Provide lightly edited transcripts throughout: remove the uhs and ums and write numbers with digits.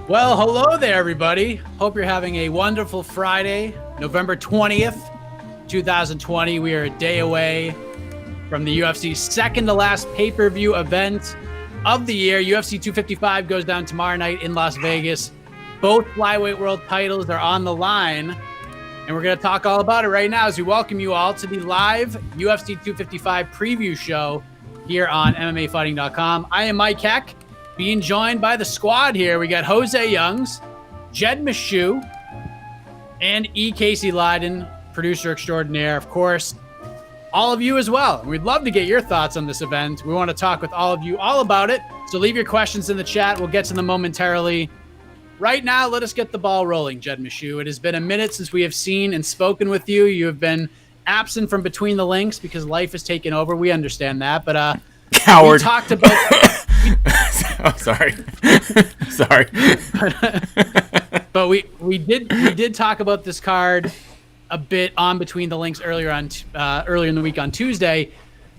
Well, hello there, everybody. Hope you're having a wonderful Friday, November 20th, 2020. We are a day away from the UFC's second to last pay-per-view event of the year. UFC 255 goes down tomorrow night in Las Vegas. Both flyweight world titles are on the line, and we're going to talk all about it right now as we welcome you all to the live UFC 255 preview show here on MMAfighting.com. I am Mike Heck, being joined by the squad here. We got José Youngs, Jed Meshew, and E. Casey Leydon, producer extraordinaire. Of course, all of you as well. We'd love to get your thoughts on this event. We want to talk with all of you all about it. So leave your questions in the chat. We'll get to them momentarily. Right now, let us get the ball rolling, Jed Meshew. It has been a minute since we have seen and spoken with you. You have been absent from between the links because life has taken over. We understand that. But Coward. We talked about... Oh, sorry. Sorry. But we did talk about this card a bit on Between the Links earlier in the week on Tuesday.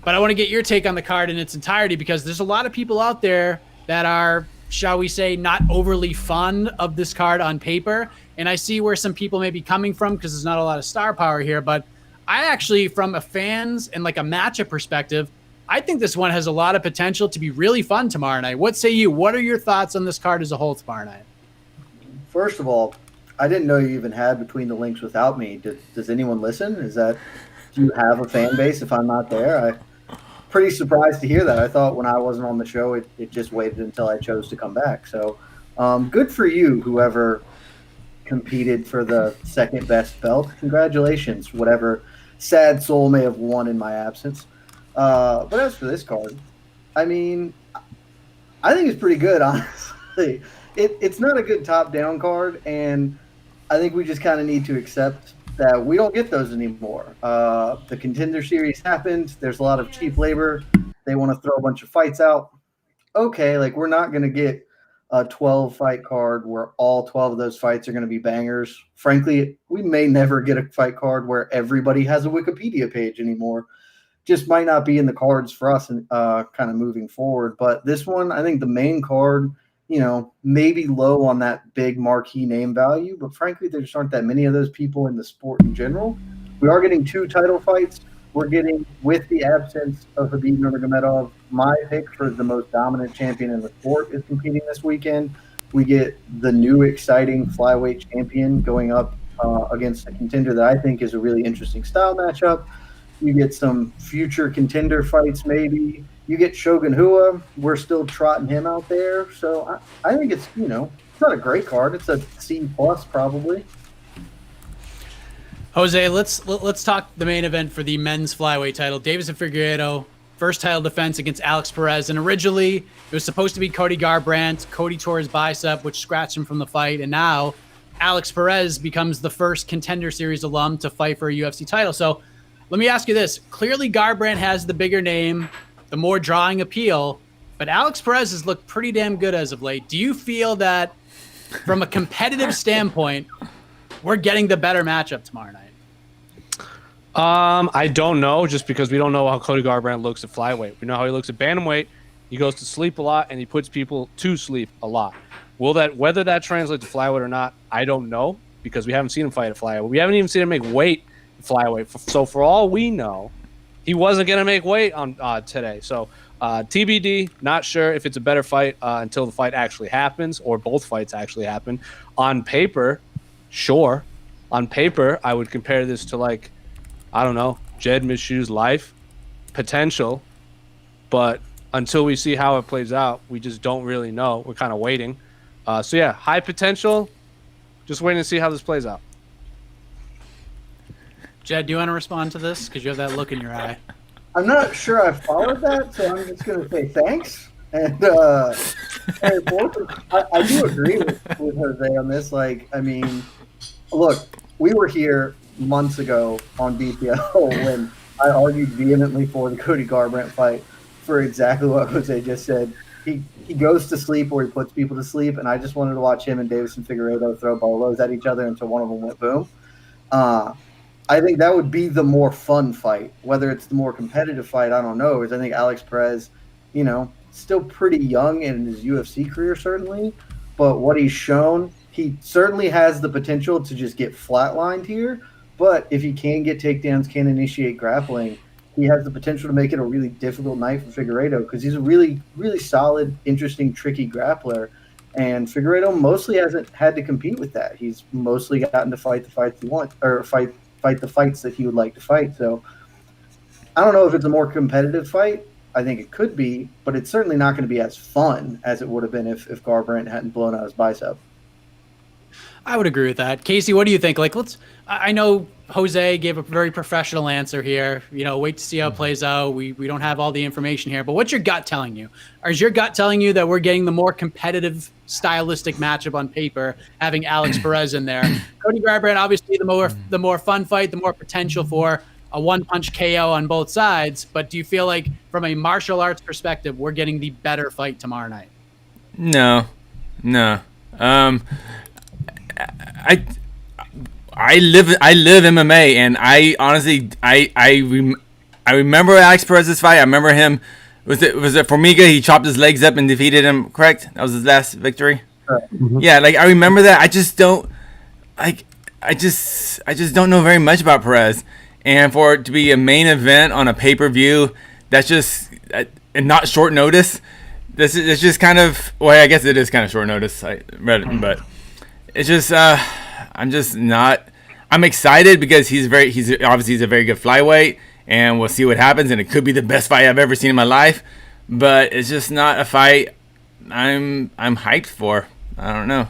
But I want to get your take on the card in its entirety because there's a lot of people out there that are, shall we say, not overly fond of this card on paper. And I see where some people may be coming from because there's not a lot of star power here. But I actually, from a fans and like a matchup perspective, I think this one has a lot of potential to be really fun tomorrow night. What say you? What are your thoughts on this card as a whole tomorrow night? First of all, I didn't know you even had Between the Links without me. Does anyone listen? Do you have a fan base if I'm not there? I'm pretty surprised to hear that. I thought when I wasn't on the show, it just waited until I chose to come back. So good for you, whoever competed for the second best belt. Congratulations, whatever sad soul may have won in my absence. But as for this card, I mean, I think it's pretty good, honestly. It's not a good top-down card, and I think we just kind of need to accept that we don't get those anymore. The Contender Series happened. There's a lot of cheap labor. They want to throw a bunch of fights out. Okay, like we're not going to get a 12-fight card where all 12 of those fights are going to be bangers. Frankly, we may never get a fight card where everybody has a Wikipedia page anymore. Just might not be in the cards for us and kind of moving forward. But this one, I think the main card, maybe low on that big marquee name value. But frankly, there just aren't that many of those people in the sport in general. We are getting 2 title fights. We're getting, with the absence of Khabib Nurmagomedov, my pick for the most dominant champion in the sport is competing this weekend. We get the new exciting flyweight champion going up against a contender that I think is a really interesting style matchup. You get some future contender fights, maybe. You get Shogun Rua. We're still trotting him out there. So I think it's, it's not a great card. It's a C+ probably. Jose, let's talk the main event for the men's flyweight title. Deiveson Figueredo, first title defense against Alex Perez. And originally, it was supposed to be Cody Garbrandt. Cody tore his bicep, which scratched him from the fight. And now Alex Perez becomes the first Contender Series alum to fight for a UFC title. So let me ask you this. Clearly, Garbrandt has the bigger name, the more drawing appeal, but Alex Perez has looked pretty damn good as of late. Do you feel that, from a competitive standpoint, we're getting the better matchup tomorrow night? I don't know, just because we don't know how Cody Garbrandt looks at flyweight. We know how he looks at bantamweight. He goes to sleep a lot, and he puts people to sleep a lot. Whether that translates to flyweight or not, I don't know, because we haven't seen him fight at flyweight. We haven't even seen him make weight flyweight. So for all we know, he wasn't going to make weight on today. So TBD, not sure if it's a better fight until the fight actually happens or both fights actually happen. On paper, sure. On paper, I would compare this to, like, I don't know, Jed Meshew's life potential. But until we see how it plays out, we just don't really know. We're kind of waiting. So yeah, high potential. Just waiting to see how this plays out. Jed, do you want to respond to this? Because you have that look in your eye. I'm not sure I followed that, so I'm just going to say thanks. And I do agree with Jose on this. Like, I mean, look, we were here months ago on DPL when I argued vehemently for the Cody Garbrandt fight for exactly what Jose just said. He goes to sleep or he puts people to sleep, and I just wanted to watch him and Deiveson Figueredo throw bolos at each other until one of them went boom. I think that would be the more fun fight. Whether it's the more competitive fight, I don't know. Because I think Alex Perez, still pretty young in his UFC career, certainly. but what he's shown, he certainly has the potential to just get flatlined here. But if he can get takedowns, can initiate grappling, he has the potential to make it a really difficult night for Figueredo because he's a really, really solid, interesting, tricky grappler. And Figueredo mostly hasn't had to compete with that. He's mostly gotten to fight the fights he wants, or fight the fights that he would like to fight. So I don't know if it's a more competitive fight. I think it could be, but it's certainly not going to be as fun as it would have been if Garbrandt hadn't blown out his bicep. I would agree with that. Casey, what do you think? Like, I know Jose gave a very professional answer here. Wait to see how it plays out. We don't have all the information here, but what's your gut telling you? Or is your gut telling you that we're getting the more competitive stylistic matchup on paper, having Alex Perez in there? Cody Garbrandt, obviously the more fun fight, the more potential for a one-punch KO on both sides. But do you feel like from a martial arts perspective, we're getting the better fight tomorrow night? No. I live MMA, and I honestly I remember Alex Perez's fight. I remember him. Was it Formiga? He chopped his legs up and defeated him. Correct? That was his last victory. Mm-hmm. Yeah, like I remember that. I just don't I just don't know very much about Perez, and for it to be a main event on a pay-per-view, that's just and not short notice. It's just kind of, well, I guess it is kind of short notice. I read it, but it's just I'm just not. I'm excited because he's obviously a very good flyweight, and we'll see what happens. And it could be the best fight I've ever seen in my life, but it's just not a fight I'm hyped for. I don't know.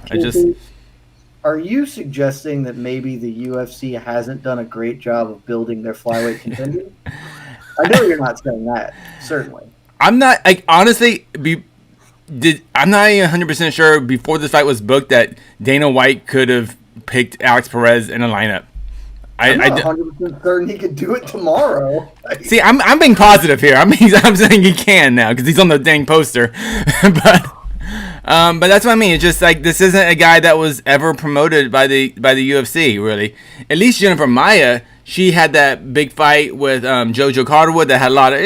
Are you suggesting that maybe the UFC hasn't done a great job of building their flyweight contenders? I know you're not saying that, certainly. I'm not, like, honestly, I'm not even 100% sure before this fight was booked that Dana White could have picked Alex Perez in a lineup. I'm not 100% certain he could do it tomorrow. See, I'm being positive here. I'm saying he can now because he's on the dang poster. But that's what I mean. It's just like this isn't a guy that was ever promoted by the UFC, really. At least Jennifer Maia, she had that big fight with Jojo Carterwood that had a lot of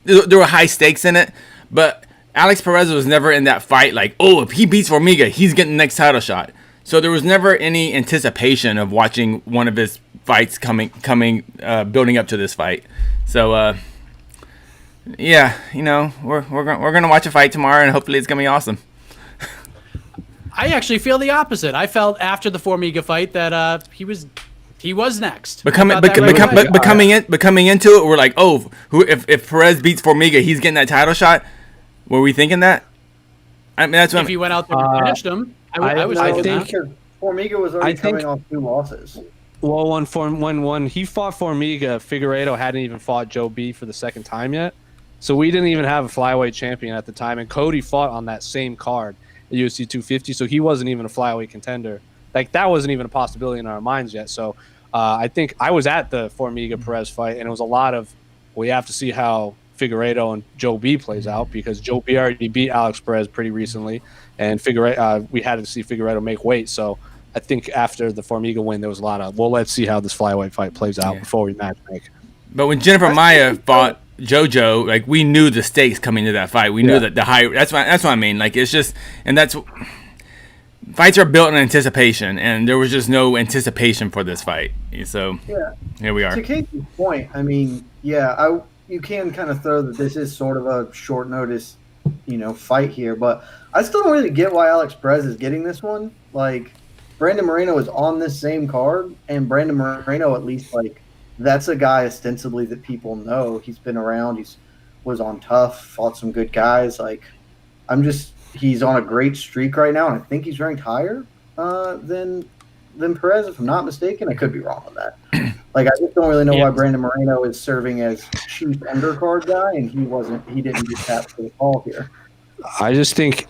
there were high stakes in it. But Alex Perez was never in that fight like, oh, if he beats Formiga, he's getting the next title shot. So there was never any anticipation of watching one of his fights building up to this fight. So yeah, we're gonna watch a fight tomorrow, and hopefully it's gonna be awesome. I actually feel the opposite. I felt after the Formiga fight that he was next. But coming into it, we're like, oh, if Perez beats Formiga, he's getting that title shot. Were we thinking that? I mean, that's what if he went out there and finished him. I think Formiga was already coming off 2 losses. Well, when he fought Formiga, Figueredo hadn't even fought Joe B for the second time yet. So we didn't even have a flyweight champion at the time. And Cody fought on that same card at UFC 250, so he wasn't even a flyweight contender. Like, that wasn't even a possibility in our minds yet. So I think I was at the Formiga-Perez fight, and it was a lot of, we have to see how Figueredo and Joe B plays out, because Joe B already beat Alex Perez pretty recently, and we had to see Figueredo make weight. So I think after the Formiga win, there was a lot of, well, let's see how this flyweight fight plays out before we match make. But when Jennifer Maia fought JoJo, like, we knew the stakes coming to that fight. We knew that the high. That's what I mean. Like, it's just, and that's, fights are built in anticipation, and there was just no anticipation for this fight. So here we are. To Casey's point, I mean, you can kind of throw that this is sort of a short notice, fight here, but I still don't really get why Alex Perez is getting this one. Like, Brandon Moreno is on this same card, and Brandon Moreno, at least, like, that's a guy ostensibly that people know. He's been around. Was on Tough, fought some good guys. Like, he's on a great streak right now, and I think he's ranked higher than Perez, if I'm not mistaken. I could be wrong on that. Like, I just don't really know why Brandon Moreno is serving as chief undercard guy, and he didn't get tapped for the call here. I think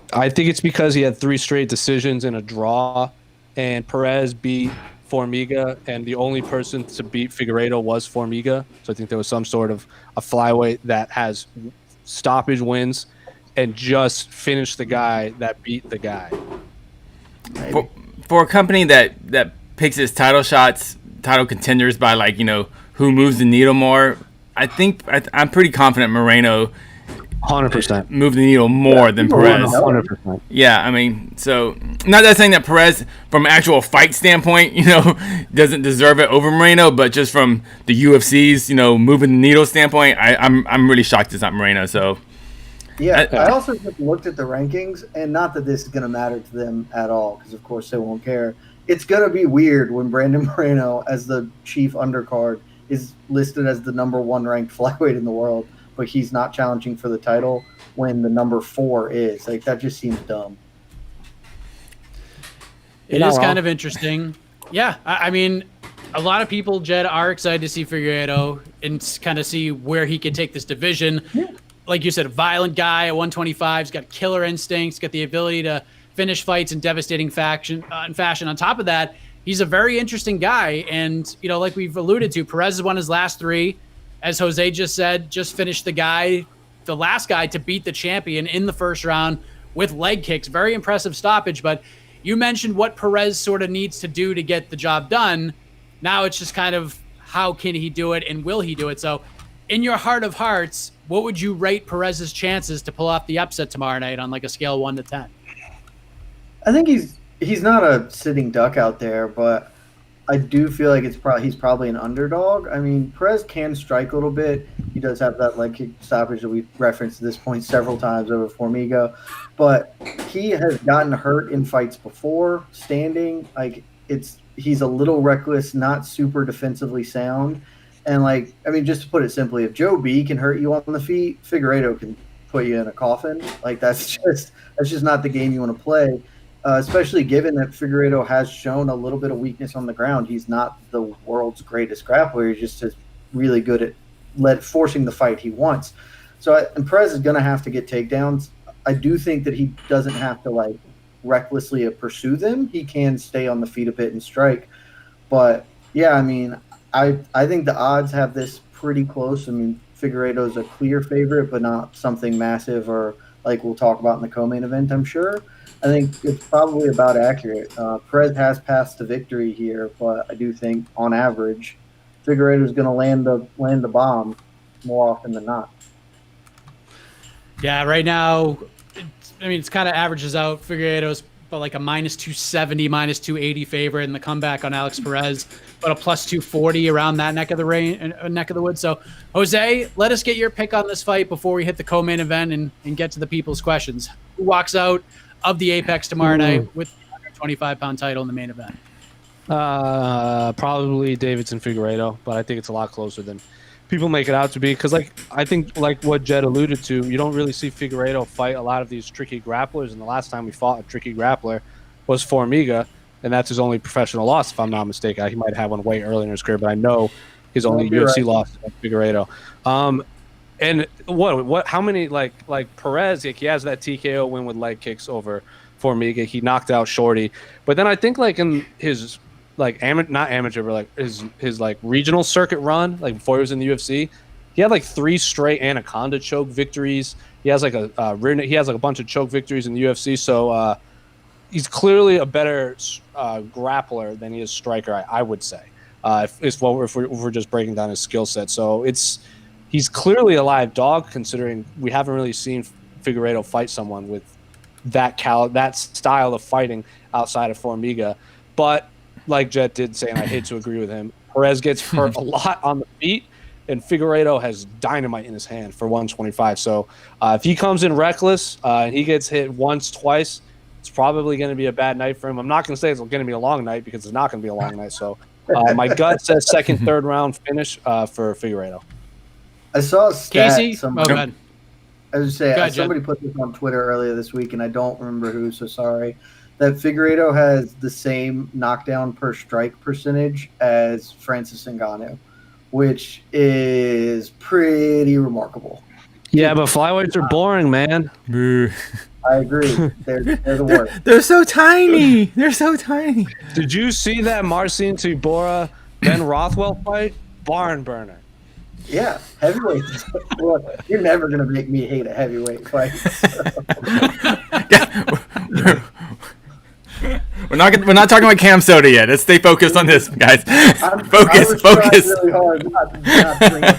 it's because he had 3 straight decisions in a draw, and Perez beat Formiga, and the only person to beat Figueredo was Formiga. So I think there was some sort of a flyweight that has stoppage wins and just finished the guy that beat the guy. For a company that picks its title contenders by, like, who moves the needle more, I'm pretty confident Moreno 100%. move the needle more than Perez. 100%. Yeah, I mean, so not that saying that Perez, from an actual fight standpoint, doesn't deserve it over Moreno, but just from the UFC's, moving the needle standpoint, I'm really shocked it's not Moreno. So yeah, I also just looked at the rankings, and not that this is going to matter to them at all, because of course they won't care. It's going to be weird when Brandon Moreno, as the chief undercard, is listed as the number 1 ranked flyweight in the world, but he's not challenging for the title when the number 4 is. Like, that just seems dumb. It is kind of interesting. Yeah, I mean, a lot of people, Jed, are excited to see Figueredo and kind of see where he can take this division. Yeah. Like you said, a violent guy at 125. He's got killer instincts, got the ability to finish fights in devastating fashion. On top of that, he's a very interesting guy. And, like we've alluded to, Perez has won his last 3. As Jose just said, just finished the last guy to beat the champion in the first round with leg kicks. Very impressive stoppage. But you mentioned what Perez sort of needs to do to get the job done. Now it's just kind of how can he do it and will he do it? So in your heart of hearts, what would you rate Perez's chances to pull off the upset tomorrow night on like a scale of 1 to 10? I think he's not a sitting duck out there, but I do feel like he's probably an underdog. I mean, Perez can strike a little bit. He does have that leg kick stoppage that we've referenced at this point several times over Formiga, but he has gotten hurt in fights before standing. Like, he's a little reckless, not super defensively sound. And just to put it simply, if Joe B can hurt you on the feet, Figueredo can put you in a coffin. Like, that's just not the game you want to play. Especially given that Figueredo has shown a little bit of weakness on the ground. He's not the world's greatest grappler. He's just really good at forcing the fight he wants. And Perez is going to have to get takedowns. I do think that he doesn't have to recklessly pursue them. He can stay on the feet a bit and strike. But yeah, I mean, I think the odds have this pretty close. I mean, Figueredo's a clear favorite, but not something massive or like we'll talk about in the co-main event, I'm sure. I think it's probably about accurate. Perez has passed to victory here, but I do think on average, Figueredo is going to land the bomb more often than not. Yeah, right now, it's kind of averages out. Figueredo's but like a -270, -280 favorite in the comeback on Alex Perez, but a +240 around that neck of the woods. So, Jose, let us get your pick on this fight before we hit the co-main event and get to the people's questions. Who walks out of the Apex tomorrow night with the 125-pound title in the main event? Probably Davidson Figueredo, but I think it's a lot closer than people make it out to be. Because I think what Jed alluded to, you don't really see Figueredo fight a lot of these tricky grapplers. And the last time we fought a tricky grappler was Formiga, and that's his only professional loss, if I'm not mistaken. He might have one way earlier in his career, but I know his only UFC loss was Figueredo. And what? How many like Perez? He has that TKO win with leg kicks over Formiga. He knocked out Shorty, but then I think in his not amateur, but his regional circuit run, before he was in the UFC, he had 3 straight Anaconda choke victories. He has a bunch of choke victories in the UFC. So he's clearly a better grappler than he is striker, I would say. If we're just breaking down his skill set, so he's clearly a live dog, considering we haven't really seen Figueredo fight someone with that style of fighting outside of Formiga. But like Jet did say, and I hate to agree with him, Perez gets hurt a lot on the feet, and Figueredo has dynamite in his hand for 125. So if he comes in reckless and he gets hit once, twice, it's probably going to be a bad night for him. I'm not going to say it's going to be a long night, because it's not going to be a long night. So my gut says second, third round finish for Figueredo. I saw a stat. Casey? Go ahead. I was going to say, somebody put this on Twitter earlier this week, and I don't remember who, so sorry, that Figueredo has the same knockdown per strike percentage as Francis Ngannou, which is pretty remarkable. Yeah, but flyweights are boring, man. I agree. They're the worst. They're so tiny. They're so tiny. Did you see that Marcin Tybura Ben Rothwell fight? Barn burner. Yeah, heavyweight. Well, you're never gonna make me hate a heavyweight fight. We're not talking about Cam Soda yet. Let's stay focused on this, guys. Focus. Really hard not to bring up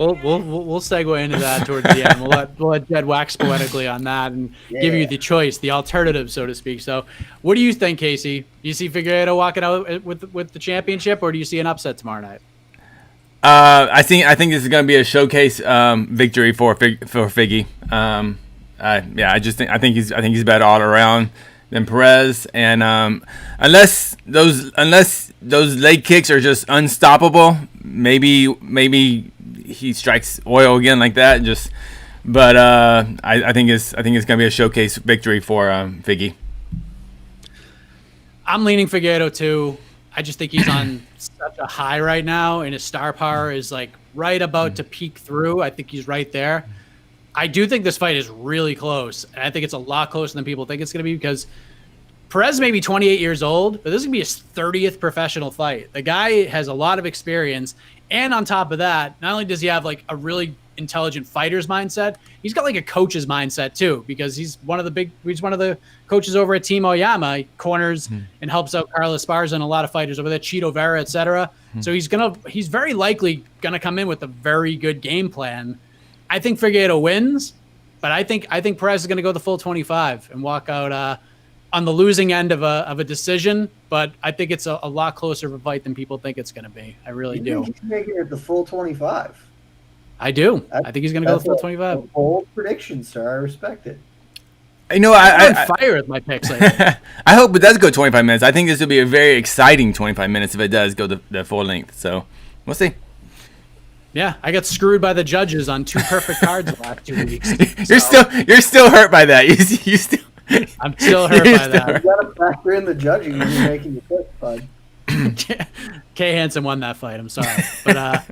We'll segue into that towards the end. We'll let Jed wax poetically on that and give you the choice, the alternative, so to speak. So, what do you think, Casey? Do you see Figueredo walking out with the championship, or do you see an upset tomorrow night? I think this is going to be a showcase victory for Figgy. I think he's better all around than Perez, and unless those leg kicks are just unstoppable, maybe he strikes oil again like that. But I think it's going to be a showcase victory for Figgy. I'm leaning Figueredo too. I just think he's on such a high right now, and his star power is like right about to peak through. I think he's right there. I do think this fight is really close, and I think it's a lot closer than people think it's going to be because Perez may be 28 years old, but this is going to be his 30th professional fight. The guy has a lot of experience, and on top of that, not only does he have like a really intelligent fighter's mindset, he's got like a coach's mindset too, because he's one of the coaches over at Team Oyama. He corners and helps out Carlos Esparza and a lot of fighters over there, Cheeto Vera, etc. So he's very likely gonna come in with a very good game plan. I think Figueredo wins, but I think Perez is gonna go the full 25 and walk out on the losing end of a decision. But I think it's a lot closer of a fight than people think it's gonna be. I really do. He's making it the full 25. I do. I think he's going to go the full 25. A bold prediction, sir. I respect it. You know, I'm on fire with my picks lately. I hope it does go 25 minutes. I think this will be a very exciting 25 minutes if it does go the full length. So we'll see. Yeah, I got screwed by the judges on 2 perfect cards the last 2 weeks. You're still hurt by that. You still. I'm still hurt by that. You got to factor in the judging when you're making your pick, bud. Kay Hansen won that fight. I'm sorry, but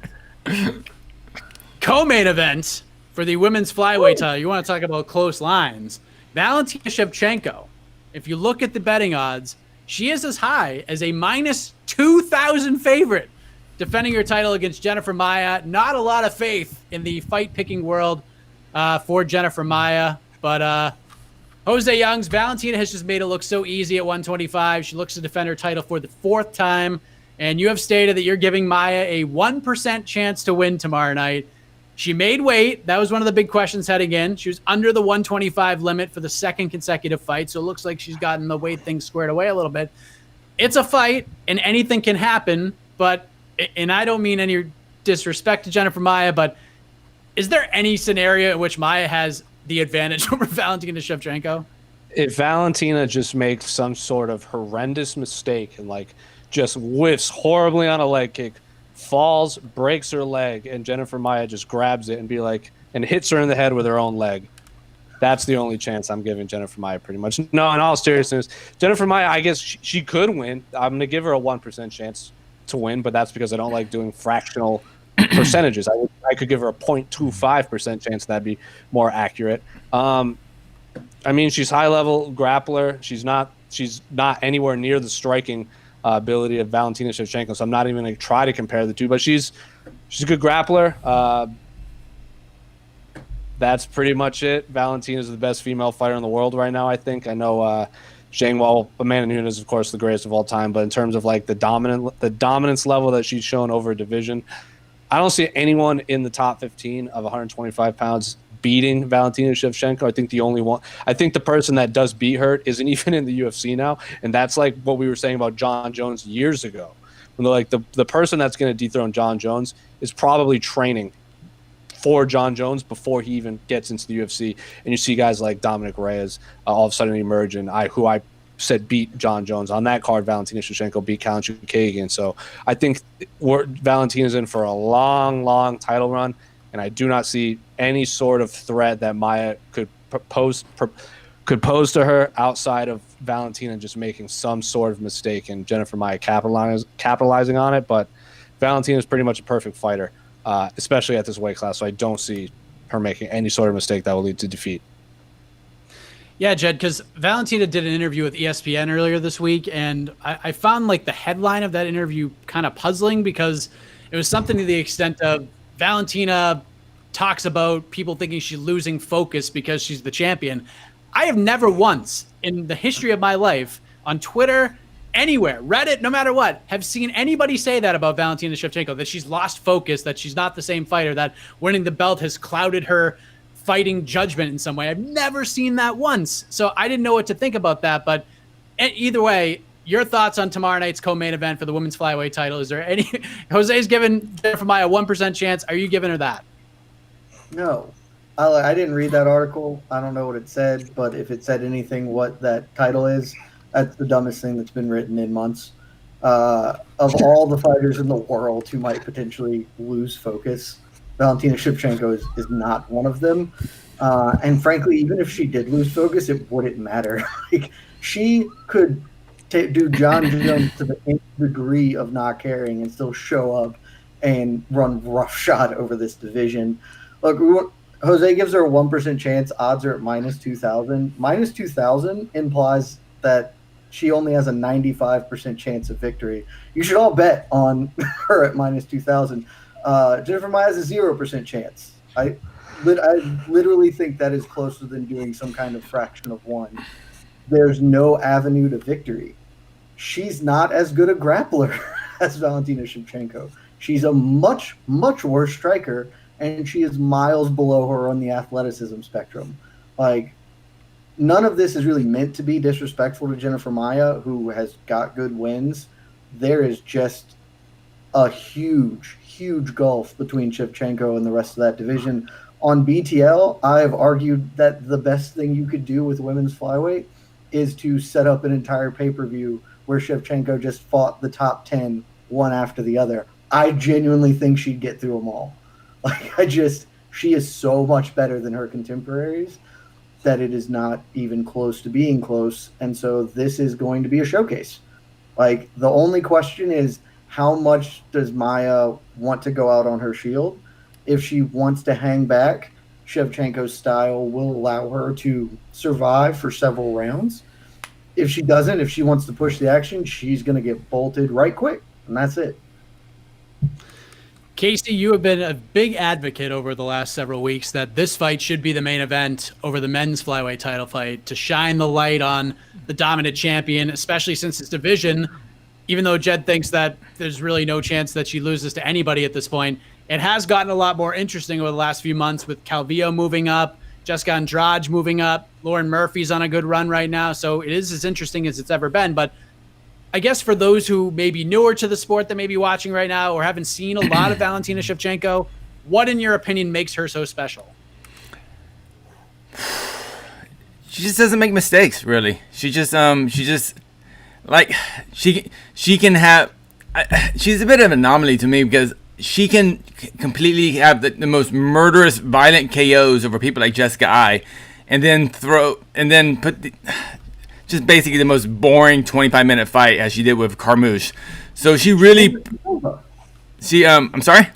co-main event for the women's flyweight title. You want to talk about close lines? Valentina Shevchenko. If you look at the betting odds, she is as high as a minus 2,000 favorite defending her title against Jennifer Maia. Not a lot of faith in the fight picking world for Jennifer Maia, but José Youngs, Valentina has just made it look so easy at 125. She looks to defend her title for the 4th time, and you have stated that you're giving Maia a 1% chance to win tomorrow night. She made weight. That was one of the big questions heading in. She was under the 125 limit for the 2nd consecutive fight, so it looks like she's gotten the weight thing squared away a little bit. It's a fight, and anything can happen, and I don't mean any disrespect to Jennifer Maia, but is there any scenario in which Maia has the advantage over Valentina Shevchenko? If Valentina just makes some sort of horrendous mistake and like just whiffs horribly on a leg kick, falls, breaks her leg, and Jennifer Maia just grabs it and hits her in the head with her own leg, that's the only chance I'm giving Jennifer Maia, pretty much. No, in all seriousness, Jennifer Maia, I guess she could win. I'm going to give her a 1% chance to win, but that's because I don't like doing fractional percentages. I could give her a 0.25% chance. That'd be more accurate. I mean, she's high-level grappler. She's not anywhere near the striking ability of Valentina Shevchenko, so I'm not even going to try to compare the two, but she's a good grappler. That's pretty much it. Valentina is the best female fighter in the world right now, I think. I know Amanda Nunes, of course, the greatest of all time, but in terms of like the dominance level that she's shown over a division, I don't see anyone in the top 15 of 125 pounds beating Valentina Shevchenko. I think the person that does beat her isn't even in the UFC now, and that's like what we were saying about John Jones years ago. When they're like the person that's going to dethrone John Jones is probably training for John Jones before he even gets into the UFC. And you see guys like Dominic Reyes all of a sudden emerge, and who I said beat John Jones on that card. Valentina Shevchenko beat Karen Chukagian. So I think Valentina's in for a long title run, and I do not see any sort of threat that Maia could pose to her outside of Valentina just making some sort of mistake and Jennifer Maia capitalizing on it. But Valentina is pretty much a perfect fighter, especially at this weight class. So I don't see her making any sort of mistake that will lead to defeat. Yeah, Jed, because Valentina did an interview with ESPN earlier this week, and I found like the headline of that interview kind of puzzling because it was something to the extent of Valentina talks about people thinking she's losing focus because she's the champion. I have never once in the history of my life on Twitter, anywhere, Reddit, no matter what, have seen anybody say that about Valentina Shevchenko, that she's lost focus, that she's not the same fighter, that winning the belt has clouded her fighting judgment in some way. I've never seen that once. So I didn't know what to think about that. But either way, your thoughts on tomorrow night's co-main event for the women's flyweight title? Is there any? Jose's given Jennifer Maia a 1% chance. Are you giving her that? No. I didn't read that article. I don't know what it said, but if it said anything what that title is, that's the dumbest thing that's been written in months. Of all the fighters in the world who might potentially lose focus, Valentina Shevchenko is not one of them. And frankly, even if she did lose focus, it wouldn't matter. Like, she could do John Jones to the nth degree of not caring and still show up and run roughshod over this division. Look, Jose gives her a 1% chance. Odds are at minus 2,000. Minus 2,000 implies that she only has a 95% chance of victory. You should all bet on her at minus 2,000. Jennifer Maia has a 0% chance. I literally think that is closer than doing some kind of fraction of one. There's no avenue to victory. She's not as good a grappler as Valentina Shevchenko. She's a much, much worse striker, and she is miles below her on the athleticism spectrum. Like, none of this is really meant to be disrespectful to Jennifer Maia, who has got good wins. There is just a huge, huge gulf between Shevchenko and the rest of that division. On BTL, I have argued that the best thing you could do with women's flyweight is to set up an entire pay-per-view where Shevchenko just fought the top 10 one after the other. I genuinely think she'd get through them all. Like, she is so much better than her contemporaries that it is not even close to being close. And so this is going to be a showcase. Like, the only question is, how much does Maia want to go out on her shield? If she wants to hang back, Shevchenko's style will allow her to survive for several rounds. If she doesn't, if she wants to push the action, she's going to get bolted right quick. And that's it. Casey, you have been a big advocate over the last several weeks that this fight should be the main event over the men's flyweight title fight to shine the light on the dominant champion, especially since this division, even though Jed thinks that there's really no chance that she loses to anybody at this point, it has gotten a lot more interesting over the last few months with Calvillo moving up, Jessica Andrade moving up, Lauren Murphy's on a good run right now. So it is as interesting as it's ever been. But I guess for those who may be newer to the sport that may be watching right now or haven't seen a lot of Valentina Shevchenko, what, in your opinion, makes her so special? She just doesn't make mistakes, really. She can have. She's a bit of an anomaly to me because she can completely have the most murderous, violent KOs over people like Jessica I, and then put just basically the most boring 25-minute fight as she did with Carmouche. So she really, I'm sorry.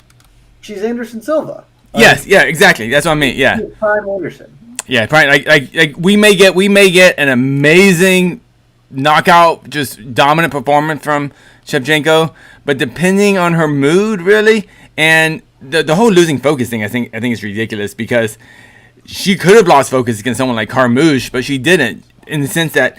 She's Anderson Silva. Yes, yeah, exactly. That's what I mean. Yeah. Prime Anderson. Yeah, probably like we may get an amazing knockout, just dominant performance from Shevchenko, but depending on her mood, really, and the whole losing focus thing, I think is ridiculous because she could have lost focus against someone like Carmouche, but she didn't, in the sense that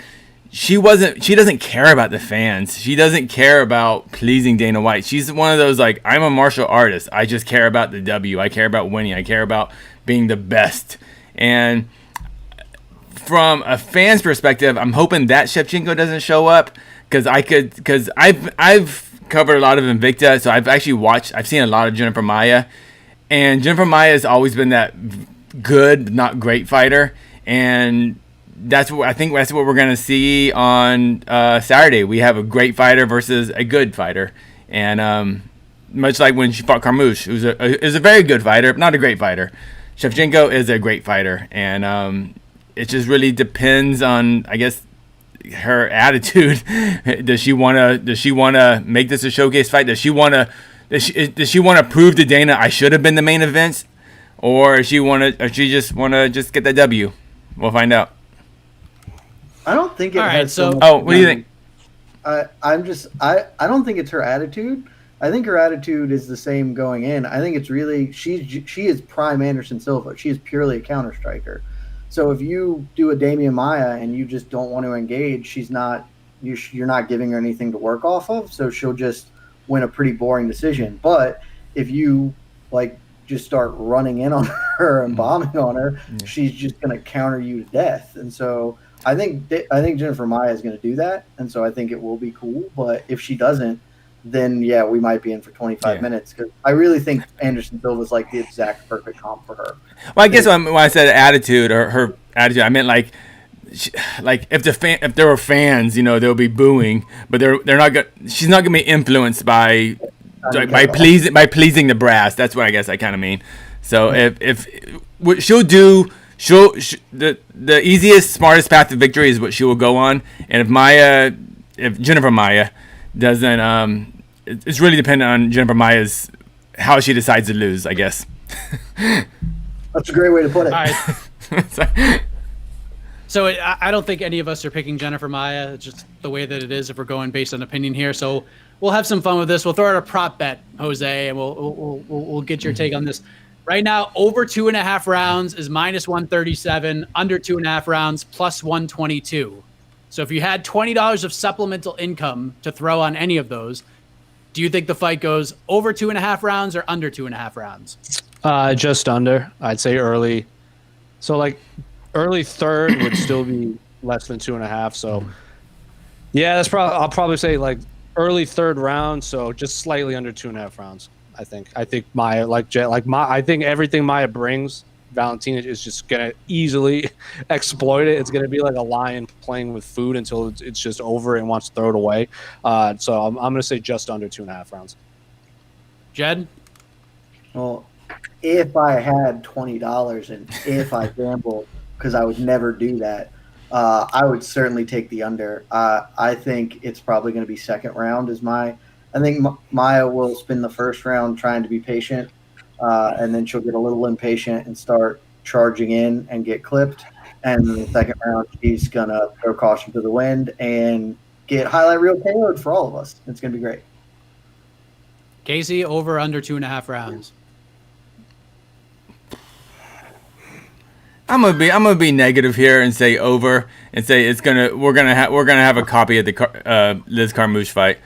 she doesn't care about the fans. She doesn't care about pleasing Dana White. She's one of those, like, I'm a martial artist. I just care about the W. I care about winning. I care about being the best. And from a fan's perspective, I'm hoping that Shevchenko doesn't show up because I've covered a lot of Invicta, so I've seen a lot of Jennifer Maia, and Jennifer Maia has always been that good, not great fighter, and that's what we're gonna see on Saturday. We have a great fighter versus a good fighter, and much like when she fought Carmouche, it was a very good fighter, not a great fighter. Shevchenko is a great fighter, and it just really depends on, I guess, her attitude. Does she wanna make this a showcase fight? Does she wanna prove to Dana I should have been the main event, or she just wanna get that W? We'll find out. I don't think it has so much. Oh, what do you think? I don't think it's her attitude. I think her attitude is the same going in. I think it's really she is prime Anderson Silva. She is purely a counter striker. So if you do a Damian Maia and you just don't want to engage, she's not you're not giving her anything to work off of, so she'll just win a pretty boring decision. But if you like just start running in on her and bombing on her, she's just going to counter you to death. And so I think Jennifer Maia is going to do that, and so I think it will be cool. But if she doesn't, then yeah, we might be in for 25 minutes, because I really think Anderson Silva's like the exact perfect comp for her. Well, I guess when I said attitude or her attitude, I meant like if there were fans, they'll be booing, but they're not going. She's not going to be influenced by pleasing the brass. That's what I guess I kind of mean. So if what she'll do, the easiest, smartest path to victory is what she will go on. And if Jennifer Maia doesn't, it's really dependent on Jennifer Maia's how she decides to lose, I guess. That's a great way to put it. All right. So I don't think any of us are picking Jennifer Maia. It's just the way that it is if we're going based on opinion here. So we'll have some fun with this. We'll throw out a prop bet, Jose, and we'll get your take on this. Right now, over 2.5 rounds is -137, under 2.5 rounds plus 122. So if you had $20 of supplemental income to throw on any of those, do you think the fight goes over 2.5 rounds or under 2.5 rounds? Just under. I'd say early. So like early third would still be less than 2.5. So yeah, I'll probably say like early third round. So just slightly under 2.5 rounds. I think Maia, I think everything Maia brings, Valentina is just gonna easily exploit it. It's gonna be like a lion playing with food until it's just over and wants to throw it away. So I'm gonna say just under 2.5 rounds. Jed? Well, if I had $20 and if I gambled, because I would never do that, I would certainly take the under. I think it's probably going to be second round. I think Maia will spend the first round trying to be patient, and then she'll get a little impatient and start charging in and get clipped. And in the second round, she's going to throw caution to the wind and get highlight reel KO'd for all of us. It's going to be great. Casey, over under 2.5 rounds. I'm gonna be negative here and say over and say we're gonna have a copy of the Liz Carmouche fight.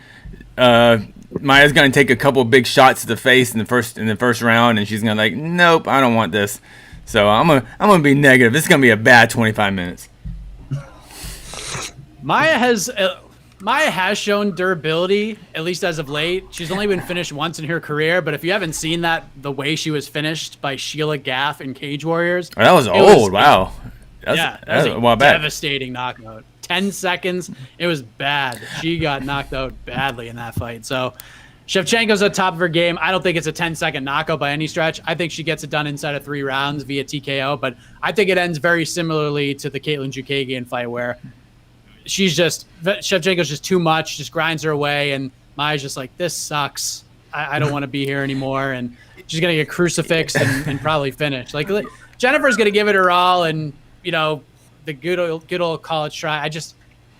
Maia's gonna take a couple big shots to the face in the first round, and she's gonna like, nope, I don't want this. So I'm gonna be negative. This is gonna be a bad 25 minutes. Maia has shown durability, at least as of late. She's only been finished once in her career, but if you haven't seen the way she was finished by Sheila Gaff in Cage Warriors. Oh, that was old. Wow. That was a devastating knockout. 10 seconds. It was bad. She got knocked out badly in that fight. So Shevchenko's at top of her game. I don't think it's a 10-second knockout by any stretch. I think she gets it done inside of 3 rounds via TKO, but I think it ends very similarly to the Caitlin Chukagian fight where Shevchenko's just too much, just grinds her away, and Maia's just like, this sucks. I don't want to be here anymore, and she's gonna get crucifixed and probably finish. Like Jennifer's gonna give it her all, and the good old college try.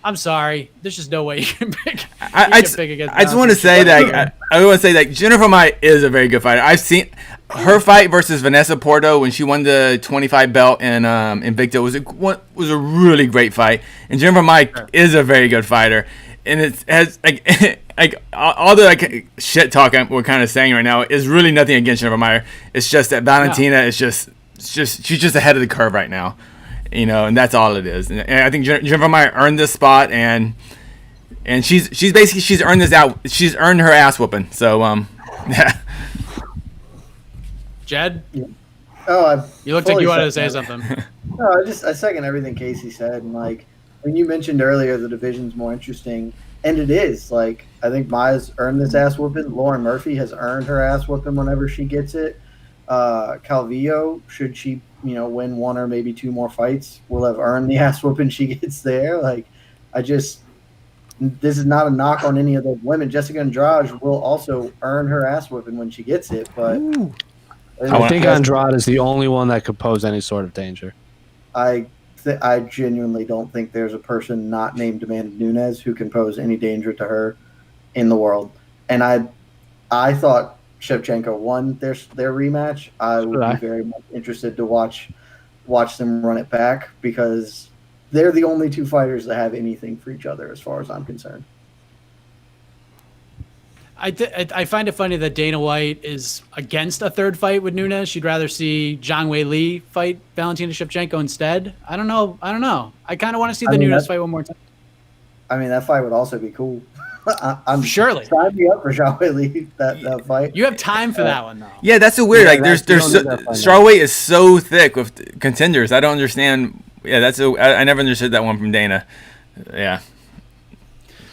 I'm sorry. There's just no way you can pick. I just want to say that I want to say that Jennifer Maia is a very good fighter. I've seen her fight versus Vanessa Porto when she won the 25 belt in Invicta was a really great fight. And Jennifer Maia is a very good fighter. And it has like all the shit talk we're kind of saying right now is really nothing against Jennifer Maia. It's just that Valentina is she's just ahead of the curve right now. And that's all it is. And I think Jennifer Maia earned this spot, and she's earned this out. She's earned her ass whooping. So yeah. Jed, you looked like you wanted to say something. No, I second everything Casey said. And like when you mentioned earlier, the division's more interesting, and it is. Like I think Maia's earned this ass whooping. Lauren Murphy has earned her ass whooping whenever she gets it. Calvillo, should she win 1 or maybe 2 more fights, will have earned the ass whooping she gets there. Like, this is not a knock on any of those women. Jessica Andrade will also earn her ass whooping when she gets it, but I think Andrade is the only one that could pose any sort of danger. I genuinely don't think there's a person not named Amanda Nunes who can pose any danger to her in the world. And I thought Shevchenko won their rematch. I would be very much interested to watch them run it back, because they're the only two fighters that have anything for each other, as far as I'm concerned. I find it funny that Dana White is against a third fight with Nunes. She'd rather see Zhang Wei Li fight Valentina Shevchenko instead. I don't know. I kind of want to see the Nunes fight one more time. I mean, that fight would also be cool. I'm surely sign me up for Zhang Wei Li that fight. You have time for that one though. Yeah, that's so weird. Like there's strawweight is so thick with contenders. I don't understand. Yeah, I never understood that one from Dana. Yeah,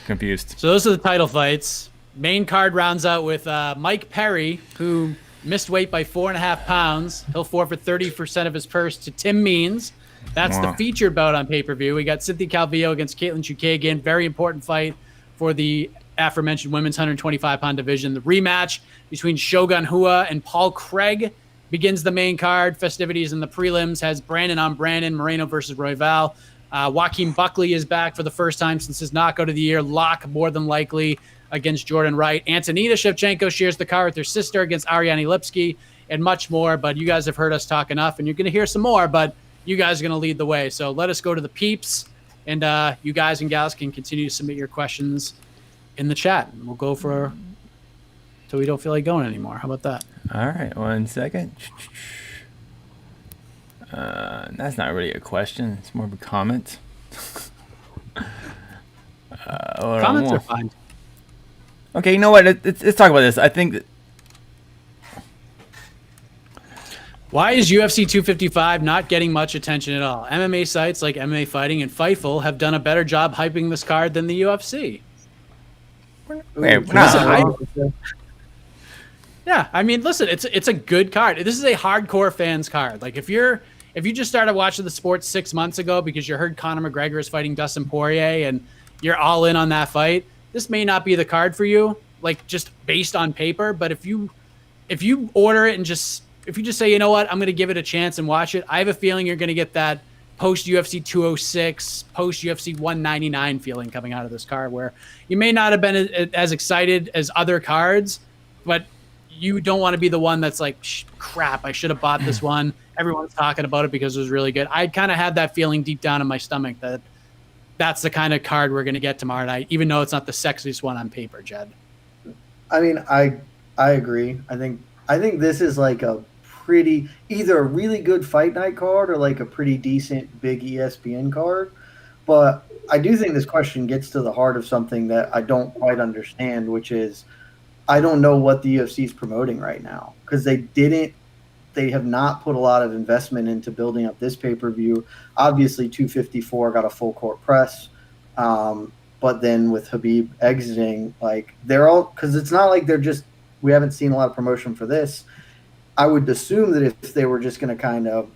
confused. So those are the title fights. Main card rounds out with Mike Perry, who missed weight by 4.5 pounds. He'll forfeit 30% of his purse to Tim Means. That's the featured bout on pay-per-view. We got Cynthia Calvillo against Caitlin Chukagian. Very important fight for the aforementioned women's 125-pound division. The rematch between Shogun Hua and Paul Craig begins the main card. Festivities in the prelims has Brandon on Brandon, Moreno versus Royval. Joaquin Buckley is back for the first time since his knockout of the year. Lock, more than likely, against Jordan Wright. Antonina Shevchenko shares the card with her sister against Ariane Lipsky, and much more. But you guys have heard us talk enough, and you're going to hear some more, but you guys are going to lead the way. So let us go to the peeps, and you guys and gals can continue to submit your questions in the chat. We'll go for till we don't feel like going anymore. How about that? All right, 1 second. That's not really a question. It's more of a comment. Comments are fine. Okay, you know what? Let's talk about this. I think that why is UFC 255 not getting much attention at all? MMA sites like MMA Fighting and Fightful have done a better job hyping this card than the UFC. Yeah, I mean, listen, it's a good card. This is a hardcore fans card. Like if you just started watching the sport 6 months ago because you heard Conor McGregor is fighting Dustin Poirier and you're all in on that fight, this may not be the card for you, like just based on paper. But if you order it and if you just say, you know what, I'm going to give it a chance and watch it, I have a feeling you're going to get that post UFC 206, post UFC 199 feeling coming out of this card, where you may not have been as excited as other cards, but you don't want to be the one that's like, crap, I should have bought this one. Everyone's talking about it because it was really good. I kind of had that feeling deep down in my stomach that that's the kind of card we're going to get tomorrow night, even though it's not the sexiest one on paper, Jed. I mean, I agree. I think this is like a pretty, either a really good fight night card or like a pretty decent big ESPN card. But I do think this question gets to the heart of something that I don't quite understand, which is I don't know what the UFC is promoting right now, because they have not put a lot of investment into building up this pay-per-view. Obviously, 254 got a full court press. But then with Khabib exiting, like they're all, because it's not like they're just, we haven't seen a lot of promotion for this. I would assume that if they were just going to kind of,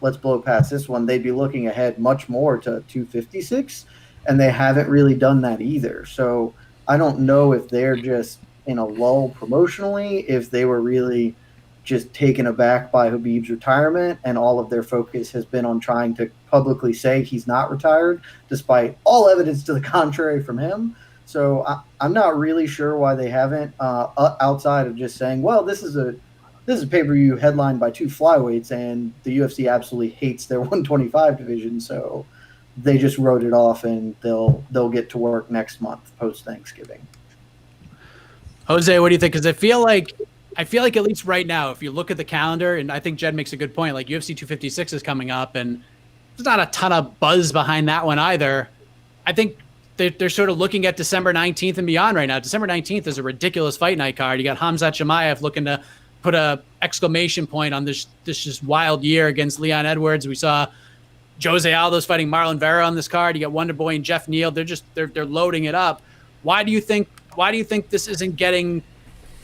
let's blow past this one, they'd be looking ahead much more to 256. And they haven't really done that either. So I don't know if they're just in a lull promotionally, if they were really just taken aback by Khabib's retirement, and all of their focus has been on trying to publicly say he's not retired, despite all evidence to the contrary from him. So I'm not really sure why they haven't, outside of just saying, well, this is a pay-per-view headlined by two flyweights, and the UFC absolutely hates their 125 division, so they just wrote it off, and they'll get to work next month post Thanksgiving. Jose, what do you think? Because I feel like at least right now, if you look at the calendar, and I think Jed makes a good point, like UFC 256 is coming up, and there's not a ton of buzz behind that one either. I think they're sort of looking at December 19th and beyond right now. December 19th is a ridiculous fight night card. You got Khamzat Chimaev looking to put a exclamation point on this just wild year against Leon Edwards. We saw Jose Aldo's fighting Marlon Vera on this card. You got Wonder Boy and Jeff Neal. They're loading it up. Why do you think this isn't getting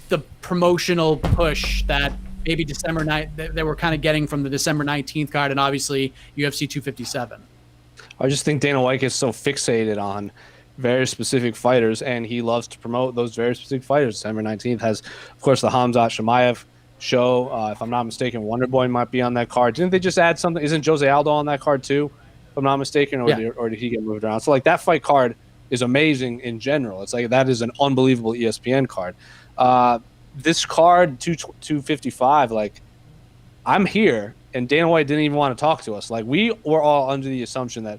the promotional push that maybe December 9th that we're kind of getting from the December 19th card and obviously UFC 257? I just think Dana White gets so fixated on very specific fighters, and he loves to promote those very specific fighters. December 19th has, of course, the Khamzat Chimaev show. If I'm not mistaken, Wonder Boy might be on that card. Didn't they just add something? Isn't Jose Aldo on that card too, if I'm not mistaken, or did he get moved around? So like that fight card is amazing in general. It's like that is an unbelievable ESPN card. This card 255, like I'm here, and Dana White didn't even want to talk to us. Like we were all under the assumption that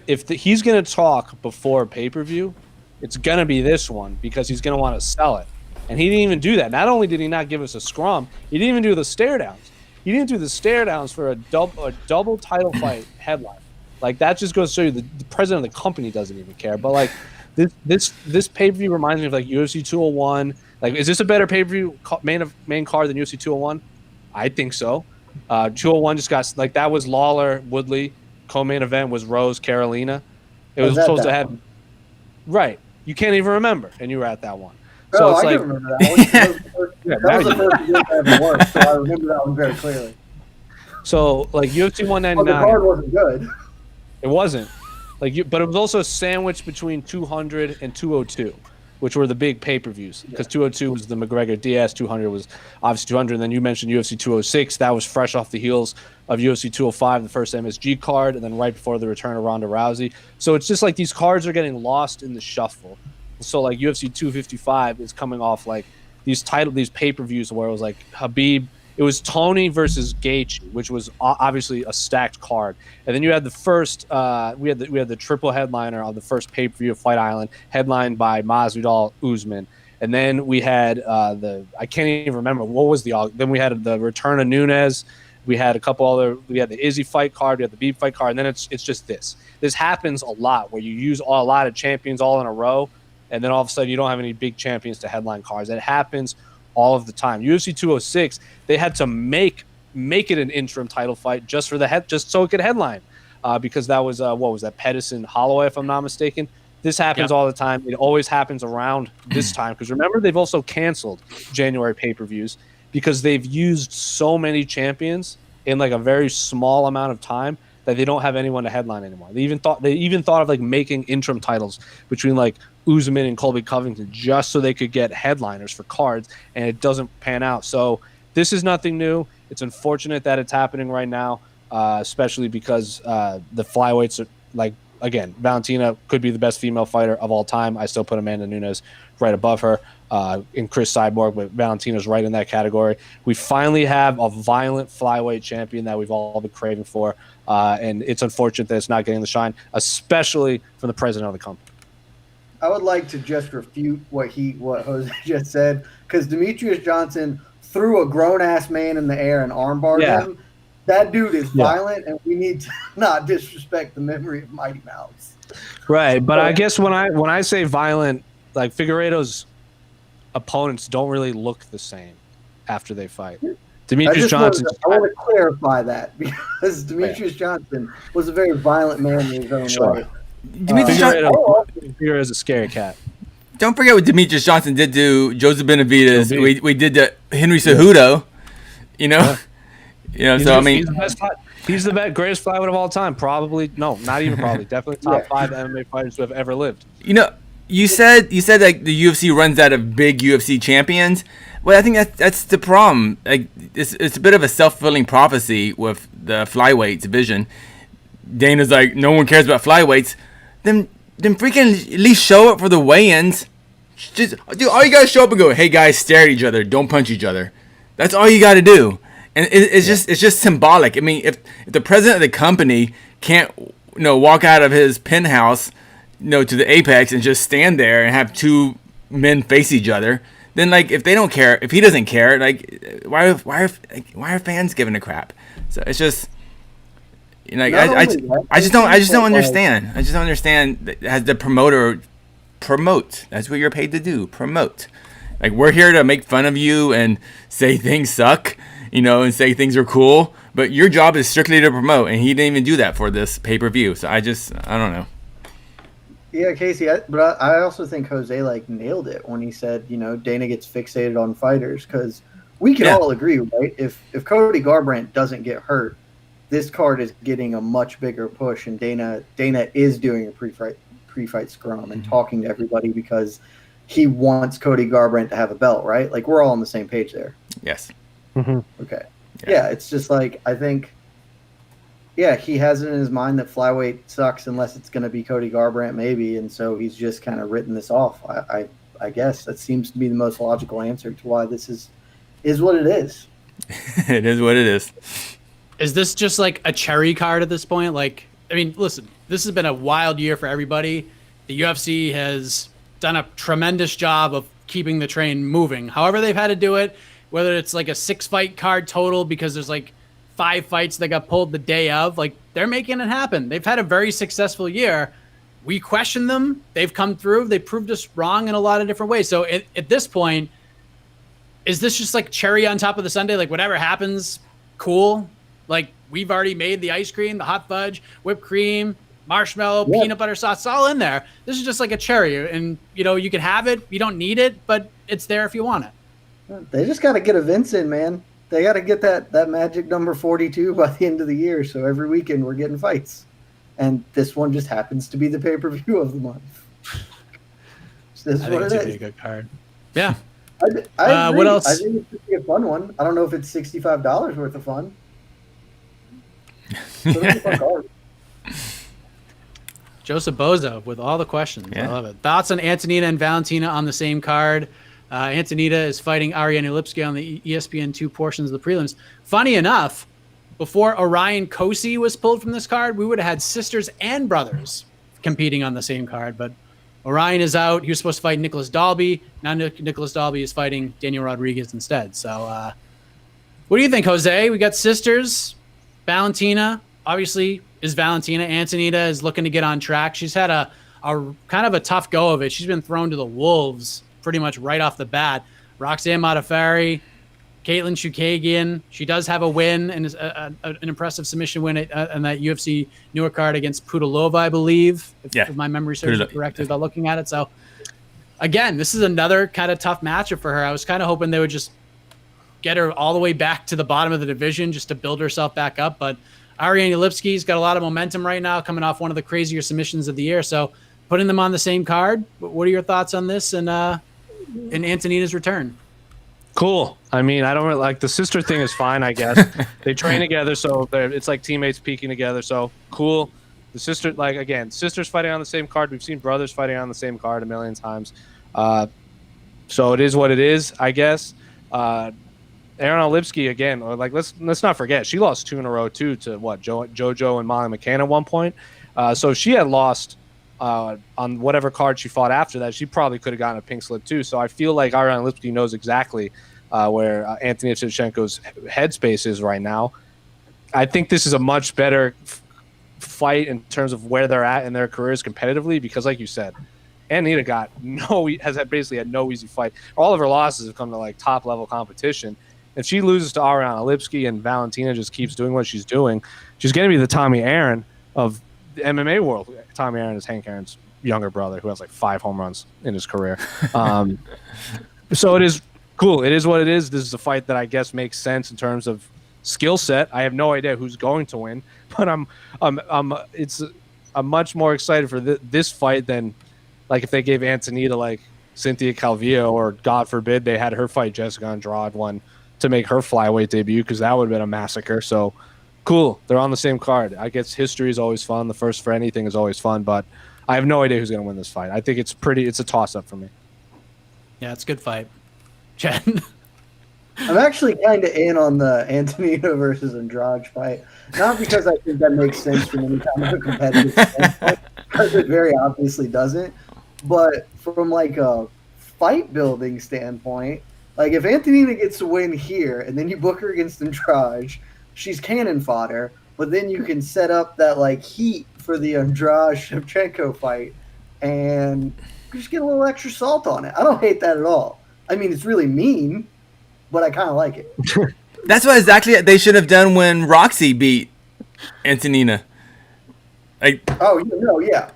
he's going to talk before pay-per-view, it's going to be this one because he's going to want to sell it. And he didn't even do that. Not only did he not give us a scrum, he didn't even do the stare downs. He didn't do the stare downs for a double title fight headline. Like, that just goes to show you the president of the company doesn't even care. But like this pay-per-view reminds me of like UFC 201. Like, is this a better pay-per-view main card than UFC 201? I think so. 201 just got like, that was Lawler, Woodley. Co-main event was Rose, Carolina. It was supposed to have right. You can't even remember, and you were at that one. So it's I like, can remember that one. That was the first year I ever worked, so I remember that one very clearly. So like UFC 199. But the card wasn't good. It wasn't. But it was also sandwiched between 200 and 202, which were the big pay-per-views. Because 202 was the McGregor-Diaz, 200 was obviously 200. And then you mentioned UFC 206. That was fresh off the heels of UFC 205, the first MSG card, and then right before the return of Ronda Rousey. So it's just like these cards are getting lost in the shuffle. So like UFC 255 is coming off like these pay-per-views where it was like Habib. It was Tony versus Gaethje, which was obviously a stacked card. And then you had the first, we had the triple headliner on the first pay-per-view of Fight Island, headlined by Masvidal Usman. And then we had I can't even remember what was then we had the return of Nunes. We had a couple other. We had the Izzy fight card. We had the Beef fight card. And then it's just this. This happens a lot where you use a lot of champions all in a row, and then all of a sudden you don't have any big champions to headline cards. It happens all of the time. UFC 206, they had to make it an interim title fight just so it could headline, because that was what was that, Pedersen Holloway, if I'm not mistaken. This happens all the time. It always happens around this time because remember, they've also canceled January pay-per-views because they've used so many champions in like a very small amount of time that they don't have anyone to headline anymore. They even thought of like making interim titles between like Usman and Colby Covington just so they could get headliners for cards, and it doesn't pan out. So this is nothing new. It's unfortunate that it's happening right now, especially because the flyweights are like, again, Valentina could be the best female fighter of all time. I still put Amanda Nunes right above her, in Chris Cyborg, but Valentina's right in that category. We finally have a violent flyweight champion that we've all been craving for, and it's unfortunate that it's not getting the shine, especially from the president of the company. I would like to just refute what Jose just said, because Demetrius Johnson threw a grown-ass man in the air and armbarred him. That dude is violent, and we need to not disrespect the memory of Mighty Mouse. Right, but I guess when I say violent, like Figueredo's opponents don't really look the same after they fight. Demetrius Johnson. I want to clarify that because Demetrius Johnson was a very violent man in his own way. Figueredo is a scary cat. Don't forget what Demetrius Johnson did to Joseph Benavidez. We did to Henry Cejudo. You know, So I mean, he's the best. He's the greatest flyweight of all time. Probably, no, not even probably. Definitely top 5 MMA fighters who have ever lived. You said like the UFC runs out of big UFC champions. Well, I think that's the problem. Like it's a bit of a self-fulfilling prophecy with the flyweight division. Dana's like, no one cares about flyweights. Then freaking at least show up for the weigh-ins. Just dude, all you gotta show up and go, hey guys, stare at each other, don't punch each other. That's all you gotta do. And it's just symbolic. I mean, if the president of the company can't walk out of his penthouse to the apex and just stand there and have two men face each other, then like if they don't care, if he doesn't care, like why are fans giving a crap? So it's just I just don't understand. I just don't understand as the promoter promote. That's what you're paid to do, promote. Like we're here to make fun of you and say things suck, and say things are cool, but your job is strictly to promote, and he didn't even do that for this pay-per-view. So I don't know. Yeah, Casey, but I also think Jose nailed it when he said, Dana gets fixated on fighters, because we can all agree, right? If Cody Garbrandt doesn't get hurt, this card is getting a much bigger push, and Dana is doing a pre-fight scrum and talking to everybody because he wants Cody Garbrandt to have a belt, right? Like we're all on the same page there. Yes. Mm-hmm. Okay. Yeah, it's just like I think. Yeah, he has it in his mind that flyweight sucks unless it's going to be Cody Garbrandt, maybe, and so he's just kind of written this off. I guess that seems to be the most logical answer to why this is what it is. It is what it is. Is this just like a cherry card at this point? Like I mean, listen, this has been a wild year for everybody. The UFC has done a tremendous job of keeping the train moving. However they've had to do it, whether it's like a 6-fight card total because there's like 5 fights that got pulled the day of, like they're making it happen. They've had a very successful year. We question them. They've come through. They proved us wrong in a lot of different ways. So at this point, is this just like cherry on top of the sundae? Like whatever happens, cool. Like we've already made the ice cream, the hot fudge, whipped cream, marshmallow, peanut butter sauce, it's all in there. This is just like a cherry. And, you can have it. You don't need it, but it's there if you want it. They just got to get events in, man. They got to get that magic number 42 by the end of the year. So every weekend we're getting fights. And this one just happens to be the pay-per-view of the month. This I think it's going to be a good card. Yeah. I what else? I think it's going to be a fun one. I don't know if it's $65 worth of fun. But it's a fun card. Joseph Bozo with all the questions. Yeah. I love it. Thoughts on Antonina and Valentina on the same card? Antonina is fighting Ariane Lipski on the ESPN2 portions of the prelims. Funny enough, before Orion Kosi was pulled from this card, we would have had sisters and brothers competing on the same card. But Orion is out. He was supposed to fight Nicholas Dalby. Now Nicholas Dalby is fighting Daniel Rodriguez instead. So what do you think, Jose? We got sisters. Valentina, obviously, is Valentina. Antonina is looking to get on track. She's had a kind of a tough go of it. She's been thrown to the wolves pretty much right off the bat. Roxanne Modafferi, Caitlin Chukagian. She does have a win and an impressive submission win on that UFC newer card against Pudilova, I believe, if my memory serves me correctly about looking at it. So, again, this is another kind of tough matchup for her. I was kind of hoping they would just get her all the way back to the bottom of the division just to build herself back up. But Ariane Lipski's got a lot of momentum right now, coming off one of the crazier submissions of the year. So putting them on the same card, what are your thoughts on this and Antonina's return? Cool. I mean, I don't really like the sister thing is fine, I guess. They train together, so it's like teammates peaking together. So cool. The sister, like, again, sisters fighting on the same card. We've seen brothers fighting on the same card a million times. So it is what it is, I guess. Ariane Lipski, again, like let's not forget, she lost 2 in a row too to what, JoJo and Molly McCann at one point. So she had lost on whatever card she fought after that. She probably could have gotten a pink slip too. So I feel like Ariane Lipski knows exactly where Anthony Shevchenko's headspace is right now. I think this is a much better fight in terms of where they're at in their careers competitively, because like you said, Antonina has basically had no easy fight. All of her losses have come to like top level competition. If she loses to Ariane Lipski and Valentina just keeps doing what she's doing, she's going to be the Tommy Aaron of the MMA world. Tommy Aaron is Hank Aaron's younger brother who has like 5 home runs in his career. So it is cool. It is what it is. This is a fight that I guess makes sense in terms of skill set. I have no idea who's going to win, but I'm much more excited for this fight than like if they gave Antonina like Cynthia Calvillo, or God forbid they had her fight Jessica Andrade one to make her flyweight debut, because that would have been a massacre. So cool. They're on the same card. I guess history is always fun. The first for anything is always fun, but I have no idea who's going to win this fight. I think it's a toss-up for me. Yeah, it's a good fight. Jen? I'm actually kind of in on the Antonina versus Andrade fight. Not because I think that makes sense from any kind of a competitive standpoint, because it very obviously doesn't, but from like a fight building standpoint, like if Antonina gets to win here and then you book her against Andrade, she's cannon fodder, but then you can set up that like heat for the Andrade Shevchenko fight and just get a little extra salt on it. I don't hate that at all. I mean, it's really mean, but I kind of like it. That's what exactly they should have done when Roxy beat Antonina. Like, yeah.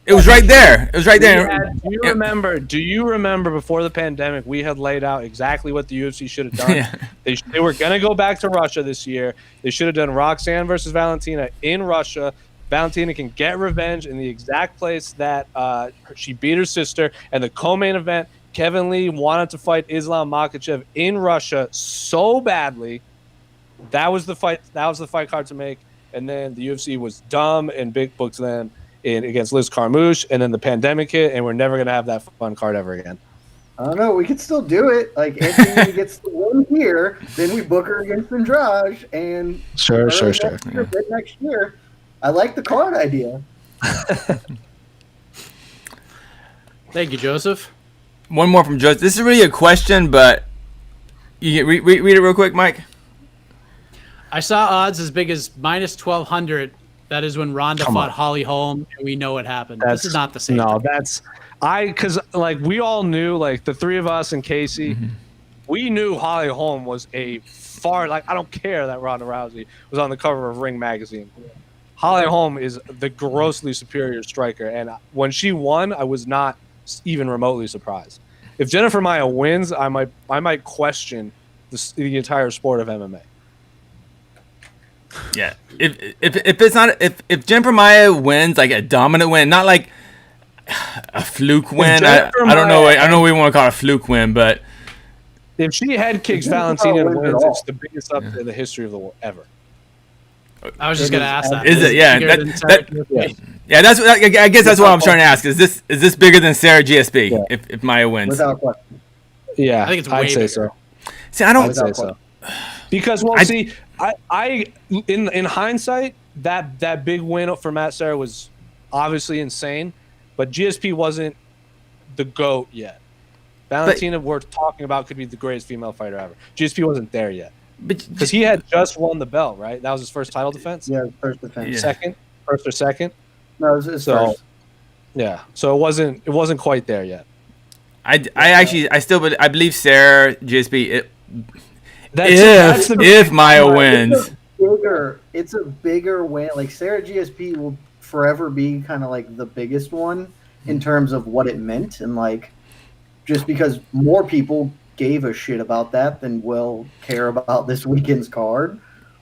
It was right there. It was right there. Do you remember before the pandemic, we had laid out exactly what the UFC should have done? Yeah. They were going to go back to Russia this year. They should have done Roxanne versus Valentina in Russia. Valentina can get revenge in the exact place that she beat her sister. And the co-main event, Kevin Lee wanted to fight Islam Makhachev in Russia so badly. That was the fight. That was the fight card to make. And then the UFC was dumb and big booked them against Liz Carmouche, and then the pandemic hit, and we're never going to have that fun card ever again. I don't know. We could still do it. Like, Antonina gets the win here, then we book her against Andrade, and sure. Next year, I like the card idea. Thank you, Joseph. One more from Joseph. This is really a question, but you read it real quick, Mike. I saw odds as big as minus 1,200. That is when Ronda fought Holly Holm, and we know what happened. This is not the same. No, because like we all knew, like the three of us and Casey, we knew Holly Holm was a far, like I don't care that Ronda Rousey was on the cover of Ring magazine. Holly Holm is the grossly superior striker, and when she won, I was not even remotely surprised. If Jennifer Maia wins, I might question the entire sport of MMA. Yeah, if Jennifer Maia wins like a dominant win, not like a fluke win. I don't know. I don't know what we want to call it a fluke win, but if she head kicks Valentina and wins, it's the biggest upset in the history of the world ever. I was just going to ask that. Is it? Yeah. Yeah. That's. I guess that's what I'm trying to ask. Is this bigger than Sarah GSP? Yeah. If Maia wins, Without question. Yeah, I think it's way I'd say bigger. so. See, I don't. I'd say so. Because I in hindsight, that big win for Matt Serra was obviously insane, but GSP wasn't the GOAT yet. Valentina, we're talking about, could be the greatest female fighter ever. GSP wasn't there yet because he had just won the belt, right? That was his first title defense. Yeah, first defense. Yeah. First or second. No, it was his So, first. yeah. So it wasn't quite there yet. I believe Sarah GSP. That's If Maia wins, It's a bigger win. Like Sarah GSP will forever be kind of like the biggest one in terms of what it meant, and like just because more people gave a shit about that than will care about this weekend's card.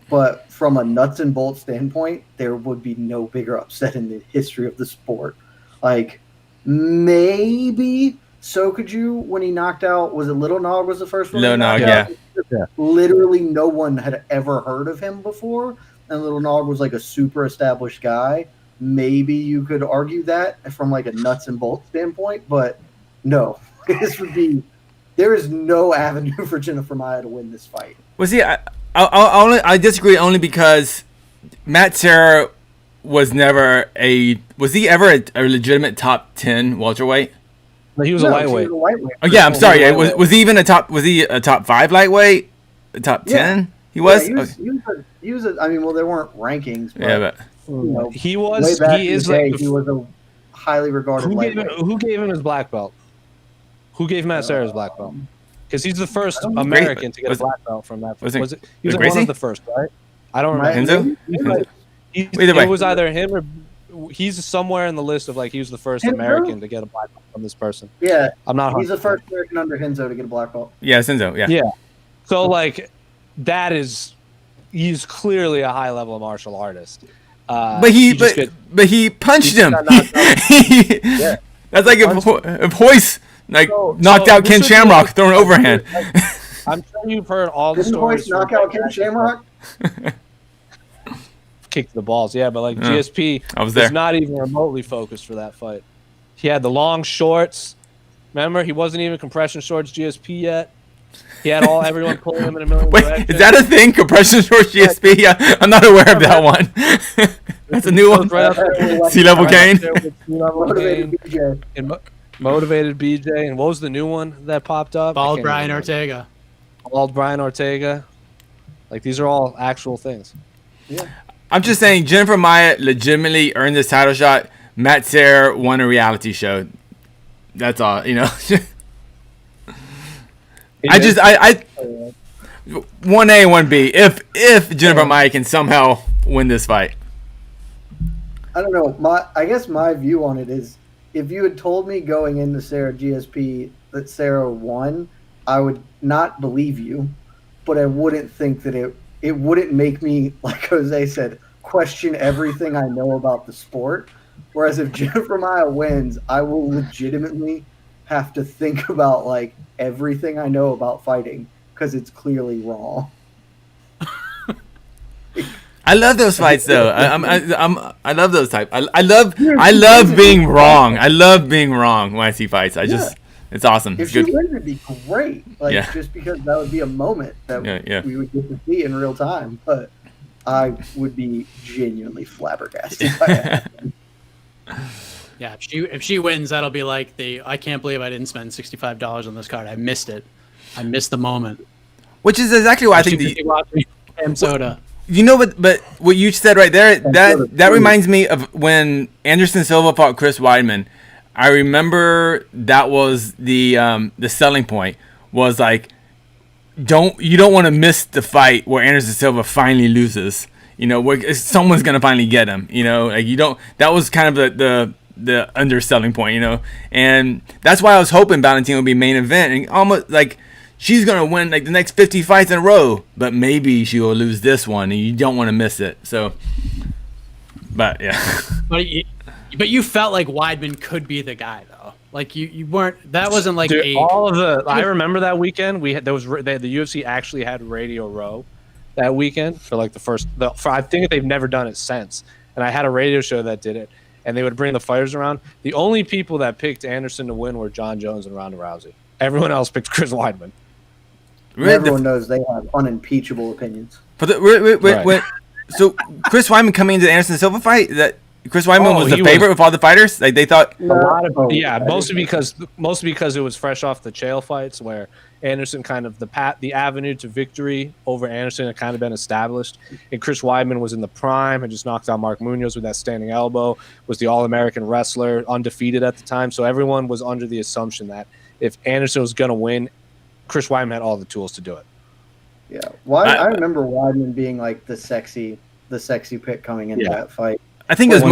But from a nuts and bolts standpoint, there would be no bigger upset in the history of the sport. Like maybe Sokoju when he knocked out, was it Little Nog was the first one? Little Nog, yeah. Literally no one had ever heard of him before, and Little Nog was like a super established guy. Maybe you could argue that from like a nuts and bolts standpoint, but no. There is no avenue for Jennifer Maia to win this fight. well, see, I disagree only because Matt Serra was never was he ever a legitimate top 10 welterweight? No, he was a lightweight. Oh yeah, I'm sorry. Yeah, was he even was he a top 5 lightweight? A top 10? He was. Yeah, he was. I mean, well, there weren't rankings. But, Yeah, but you know, He was. way back He in is the day, like. he was a highly regarded lightweight. Who gave him his black belt? Who gave Matt Serra his black belt? Because he's the first American to get a black belt from that. Was it He was like one of the first, right? I don't remember. Enzo? It was either him or he's somewhere in the list of like he was the first Enzo? American to get a black belt from this person. Yeah, I'm not. he's the first American under Henzo to get a black belt. yeah, Senzo. Yeah. Yeah. So like, he's clearly a high level martial artist. But he punched him. Yeah. That's like if Hoist knocked out Ken Shamrock throwing overhand. I'm sure you've heard all the Didn't stories. Hoist knock out Ken Shamrock? Kicked the balls, yeah, but like GSP I was there. was not even remotely focused for that fight. He had the long shorts. Remember, he wasn't even compression shorts GSP yet. He had everyone pulling him in a million Wait, directions. is that a thing? Compression shorts GSP? I'm not aware of that one. That's a new one. Right up there with Sea-level Kane. Motivated BJ. And motivated BJ. And what was the new one that popped up? Bald Brian Ortega. Bald Brian Ortega. Like, these are all actual things. Yeah. I'm just saying, Jennifer Maia legitimately earned this title shot. Matt Serra won a reality show. That's all, you know. I 1A, 1B. If Jennifer Maia can somehow win this fight. I don't know. I guess my view on it is, if you had told me going into Sarah GSP that Sarah won, I would not believe you, but I wouldn't think that it wouldn't make me, like Jose said, question everything I know about the sport. Whereas if Jennifer Maia wins, I will legitimately have to think about like everything I know about fighting because it's clearly wrong. I love those fights though. I love those types. I love being wrong. I love being wrong when I see fights. It's awesome. If It's she good. wins, it'd be great. Like just because that would be a moment that we would get to see in real time. But I would be genuinely flabbergasted by that. Yeah, if she wins, that'll be like I can't believe I didn't spend $65 on this card. I missed it. I missed the moment. Which is exactly why I think Cam Soda. You know, but what you said right there, that reminds me of when Anderson Silva fought Chris Weidman. I remember that was the selling point was like, you don't want to miss the fight where Anderson Silva finally loses. You know, where someone's gonna finally get him. You know, like you don't. That was kind of the underselling point. You know, and that's why I was hoping Valentina would be main event and almost like. She's going to win like the next 50 fights in a row, but maybe she will lose this one, and you don't want to miss it. So, but yeah. But you felt like Weidman could be the guy, though. Like you weren't. That wasn't like Dude, I remember that weekend. The UFC actually had Radio Row that weekend for like I think they've never done it since. And I had a radio show that did it, and they would bring the fighters around. The only people that picked Anderson to win were John Jones and Ronda Rousey. Everyone else picked Chris Weidman. Everyone knows they have unimpeachable opinions. But so Chris Weidman coming into the Anderson Silva fight, that Chris Weidman was the favorite of all the fighters. Like they thought, mostly because it was fresh off the Chael fights where Anderson kind of the avenue to victory over Anderson had kind of been established, and Chris Weidman was in the prime and just knocked out Mark Munoz with that standing elbow. Was the All-American wrestler, undefeated at the time, so everyone was under the assumption that if Anderson was going to win, Chris Weidman had all the tools to do it. Yeah, well, I remember Weidman being like the sexy pick coming into that fight. I think it was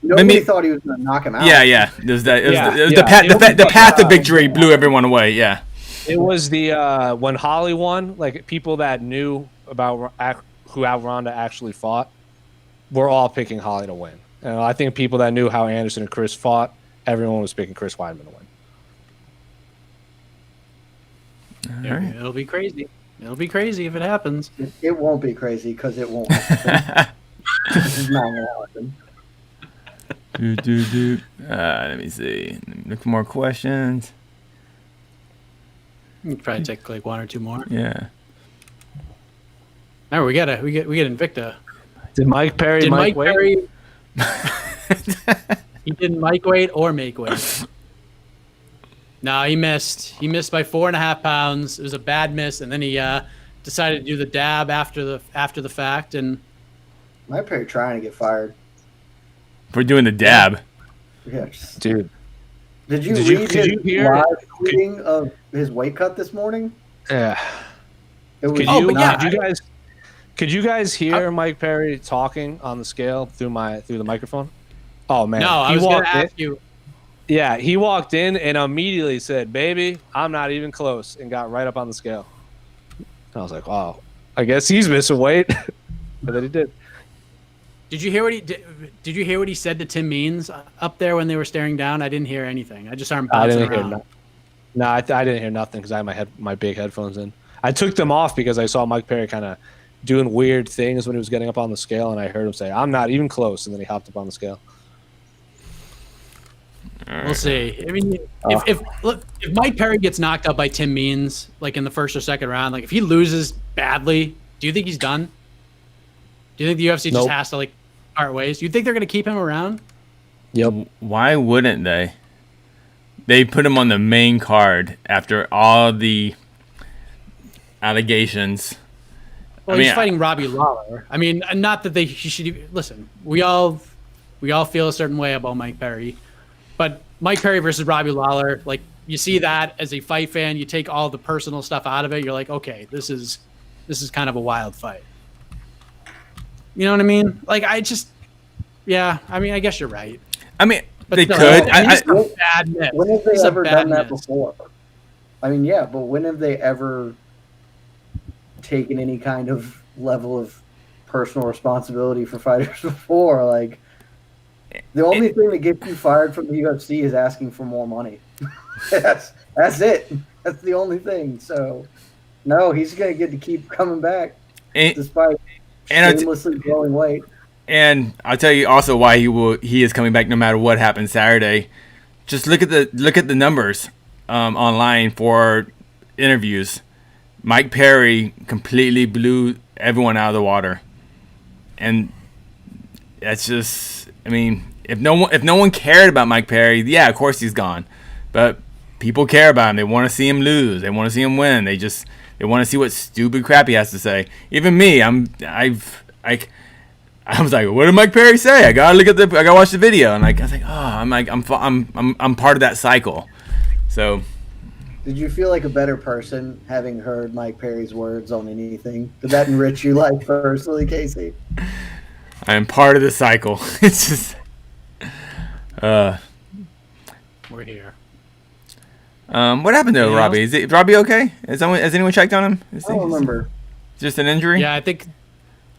nobody thought he was going to knock him out. Yeah. The path to victory blew everyone away. Yeah, it was the when Holly won. Like people that knew about who Ronda actually fought, were all picking Holly to win. And I think people that knew how Anderson and Chris fought, everyone was picking Chris Weidman to win. Right. It'll be crazy. It'll be crazy if it happens. It won't be crazy because it won't happen. This is not going to happen. Let me see. Look for more questions. We'll probably take like one or two more. Yeah. All right, we get Invicta. Did Mike Perry He didn't Mike weight or make weight. No, he missed. He missed by 4.5 pounds. It was a bad miss, and then he decided to do the dab after the fact. And Mike Perry trying to get fired for doing the dab. Yeah, dude. Did you read his live tweeting of his weight cut this morning? Yeah. It was Could you guys hear Mike Perry talking on the scale through the microphone? Oh man. No, I was going to ask you. Yeah, he walked in and immediately said, "Baby, I'm not even close," and got right up on the scale. I was like, "Wow, I guess he's missing weight." But then he did. Did you hear what he did? Did you hear what he said to Tim Means up there when they were staring down? I didn't hear anything. I just saw him bouncing around. I didn't hear nothing because I had my big headphones in. I took them off because I saw Mike Perry kind of doing weird things when he was getting up on the scale, and I heard him say, "I'm not even close," and then he hopped up on the scale. We'll see. I mean, if Mike Perry gets knocked out by Tim Means, like in the first or second round, like if he loses badly, do you think he's done? Do you think the UFC just has to like part ways? Do you think they're going to keep him around? Yep. Why wouldn't they? They put him on the main card after all the allegations. Well, he's fighting Robbie Lawler. I mean, not that he should listen. We all feel a certain way about Mike Perry. But Mike Perry versus Robbie Lawler, like you see that as a fight fan, you take all the personal stuff out of it. You're like, okay, this is kind of a wild fight. You know what I mean? Like I mean, I guess you're right. I mean, but they could. Bad miss. When have they ever done that before? I mean, yeah, but when have they ever taken any kind of level of personal responsibility for fighters before? Like. The only thing that gets you fired from the UFC is asking for more money. That's it. That's the only thing. So, no, he's going to get to keep coming back despite shamelessly growing weight. And I'll tell you also why he is coming back no matter what happens Saturday. Just look at the numbers online for interviews. Mike Perry completely blew everyone out of the water. and that's just, I mean, if no one cared about Mike Perry, yeah, of course he's gone. But people care about him. They want to see him lose. They want to see him win. They want to see what stupid crap he has to say. Even me, I was like, what did Mike Perry say? I gotta watch the video, and I was like, I'm part of that cycle. So, did you feel like a better person having heard Mike Perry's words on anything? Did that enrich you, like, personally, Casey? I am part of the cycle. It's just, We're here. what happened to Robbie? Is Robbie okay? Has anyone checked on him? I don't remember. Just an injury? Yeah, I think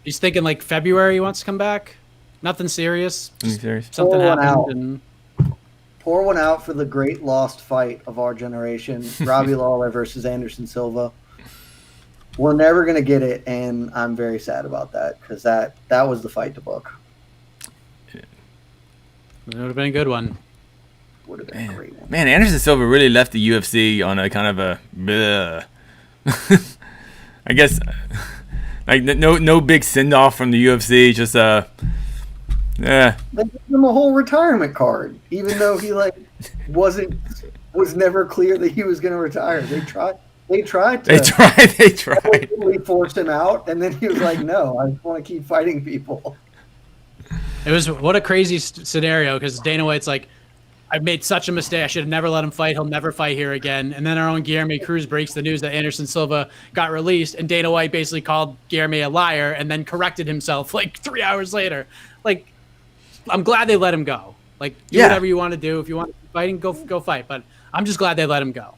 he's thinking like February he wants to come back. Nothing serious. Something happened. And Pour one out for the great lost fight of our generation, Robbie Lawler versus Anderson Silva. We're never going to get it, and I'm very sad about that because that was the fight to book. it would have been a good one. Would have been a great one. Man, Anderson Silva really left the UFC on a kind of a bleh. I guess like no big send off from the UFC, just yeah. They gave him a whole retirement card, even though he was never clear that he was going to retire. They tried to force him out, and then he was like, "No, I just want to keep fighting people." It was what a crazy scenario because Dana White's like, I made such a mistake. I should have never let him fight. He'll never fight here again. And then our own Guilherme Cruz breaks the news that Anderson Silva got released, and Dana White basically called Guilherme a liar and then corrected himself like 3 hours later. Like, I'm glad they let him go. Like, do whatever you want to do. If you want to keep fighting, go fight. But I'm just glad they let him go.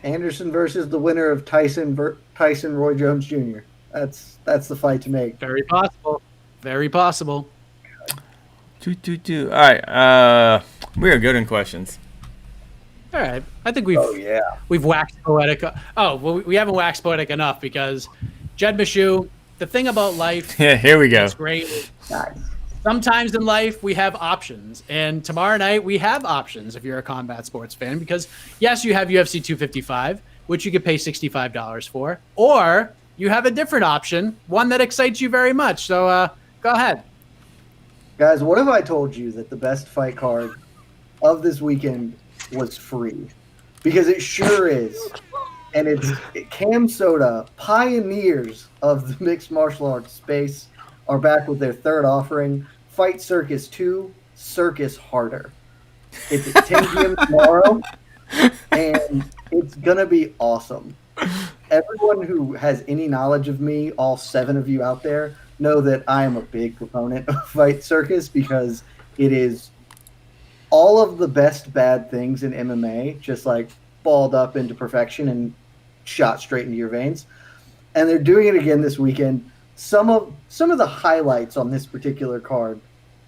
Anderson versus the winner of Tyson Roy Jones Jr. That's the fight to make. Very possible. Very possible. All right. We are good in questions. All right. I think we've waxed poetic. Oh, well, we haven't waxed poetic enough because Jed Meshew, the thing about life. Yeah, here we go. It's great. Sometimes in life we have options, and tomorrow night we have options if you're a combat sports fan because, yes, you have UFC 255, which you could pay $65 for, or you have a different option, one that excites you very much. So go ahead. Guys, what if I told you that the best fight card of this weekend was free? Because it sure is. And it's Cam Soda, pioneers of the mixed martial arts space, are back with their third offering, Fight Circus 2, Circus Harder. It's at 10 p.m. tomorrow, and it's going to be awesome. Everyone who has any knowledge of me, all 7 of you out there, know that I am a big proponent of Fight Circus because it is all of the best bad things in MMA, just like balled up into perfection and shot straight into your veins. And they're doing it again this weekend. Some of the highlights on this particular card,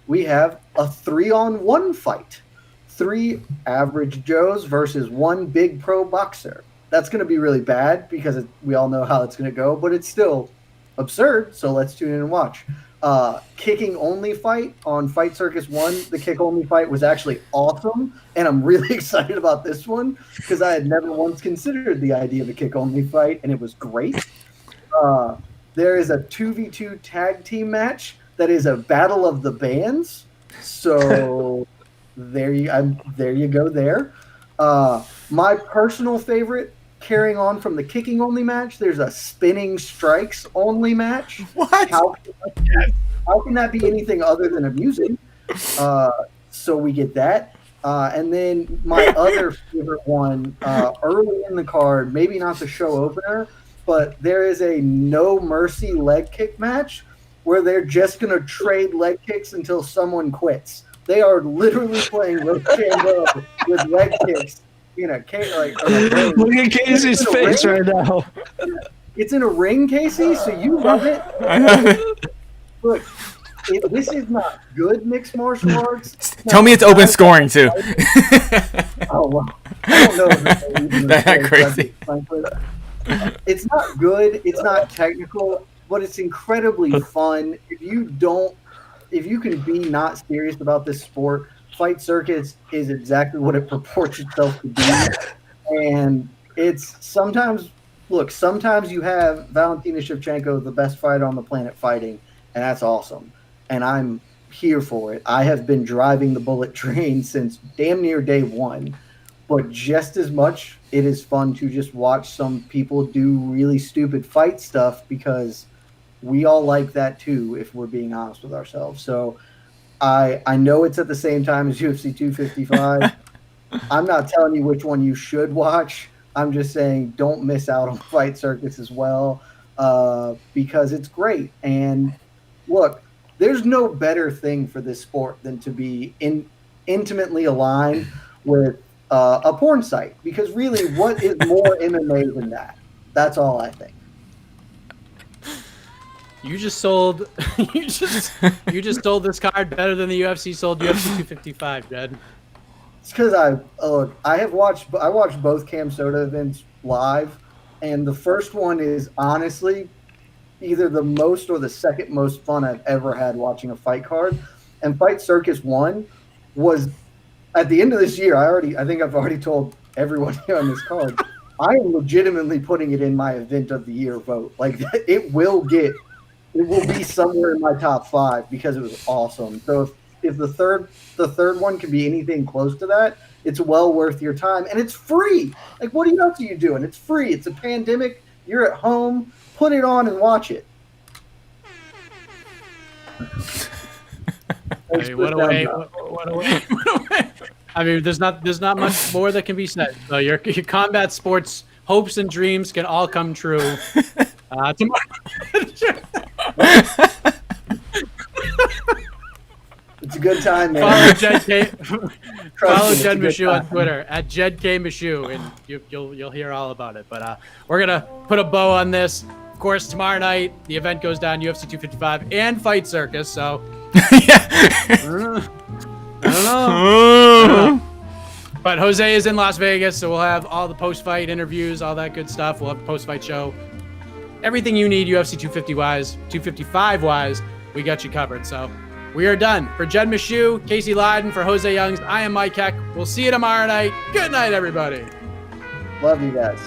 we have a 3-on-1 fight. 3 average Joes versus 1 big pro boxer. That's going to be really bad because we all know how it's going to go, but it's still absurd, so let's tune in and watch. Kicking only fight on Fight Circus 1. The kick only fight was actually awesome, and I'm really excited about this one because I had never once considered the idea of a kick only fight, and it was great. There is a 2v2 tag team match that is a battle of the bands. So there you go there. My personal favorite, carrying on from the kicking only match, there's a spinning strikes only match. What? How can that be anything other than amusing? So we get that. And then my other favorite one, early in the card, maybe not the show opener, but there is a no mercy leg kick match where they're just going to trade leg kicks until someone quits. They are literally playing Rochambeau with leg kicks in a ring. Look at Casey's face right now. It's in a ring, Casey, so you love it. Look, this is not good mixed martial arts. Tell me it's open scoring too. Oh, well, I don't know if That's crazy. It's not good. It's not technical, but it's incredibly fun. If you can be not serious about this sport, Fight Circus is exactly what it purports itself to be. And it's sometimes you have Valentina Shevchenko, the best fighter on the planet, fighting, and that's awesome. And I'm here for it. I have been driving the bullet train since damn near day one, but just as much, it is fun to just watch some people do really stupid fight stuff because we all like that too, if we're being honest with ourselves. So I know it's at the same time as UFC 255. I'm not telling you which one you should watch. I'm just saying don't miss out on Fight Circus as well, because it's great. And look, there's no better thing for this sport than to be intimately aligned with a porn site, because really, what is more MMA than that? That's all I think. You just sold you just sold this card better than the UFC sold UFC 255, Jed. It's because I watched both Cam Soda events live, and the first one is honestly either the most or the second most fun I've ever had watching a fight card. And Fight Circus 1 was at the end of this year. I think I've already told everyone here on this card, I am legitimately putting it in my event of the year vote. Like it will be somewhere in my top 5 because it was awesome. So if the third one can be anything close to that, it's well worth your time, and it's free. Like, what else are you doing? It's free. It's a pandemic. You're at home. Put it on and watch it. Hey, what a way. I mean, there's not much more that can be said. So your combat sports hopes and dreams can all come true. Tomorrow. It's a good time, man. Follow Jed Meshew on Twitter at Jed K Meshew, and you'll hear all about it. But we're gonna put a bow on this. Of course, tomorrow night the event goes down, UFC 255 and Fight Circus. So I don't know. But Jose is in Las Vegas, so we'll have all the post-fight interviews, all that good stuff. We'll have a post-fight show. Everything you need UFC 250 wise, 255 wise, we got you covered. So we are done. For Jed Meshew, Casey Leydon, for Jose Youngs, I am Mike Heck. We'll see you tomorrow night. Good night, everybody. Love you guys.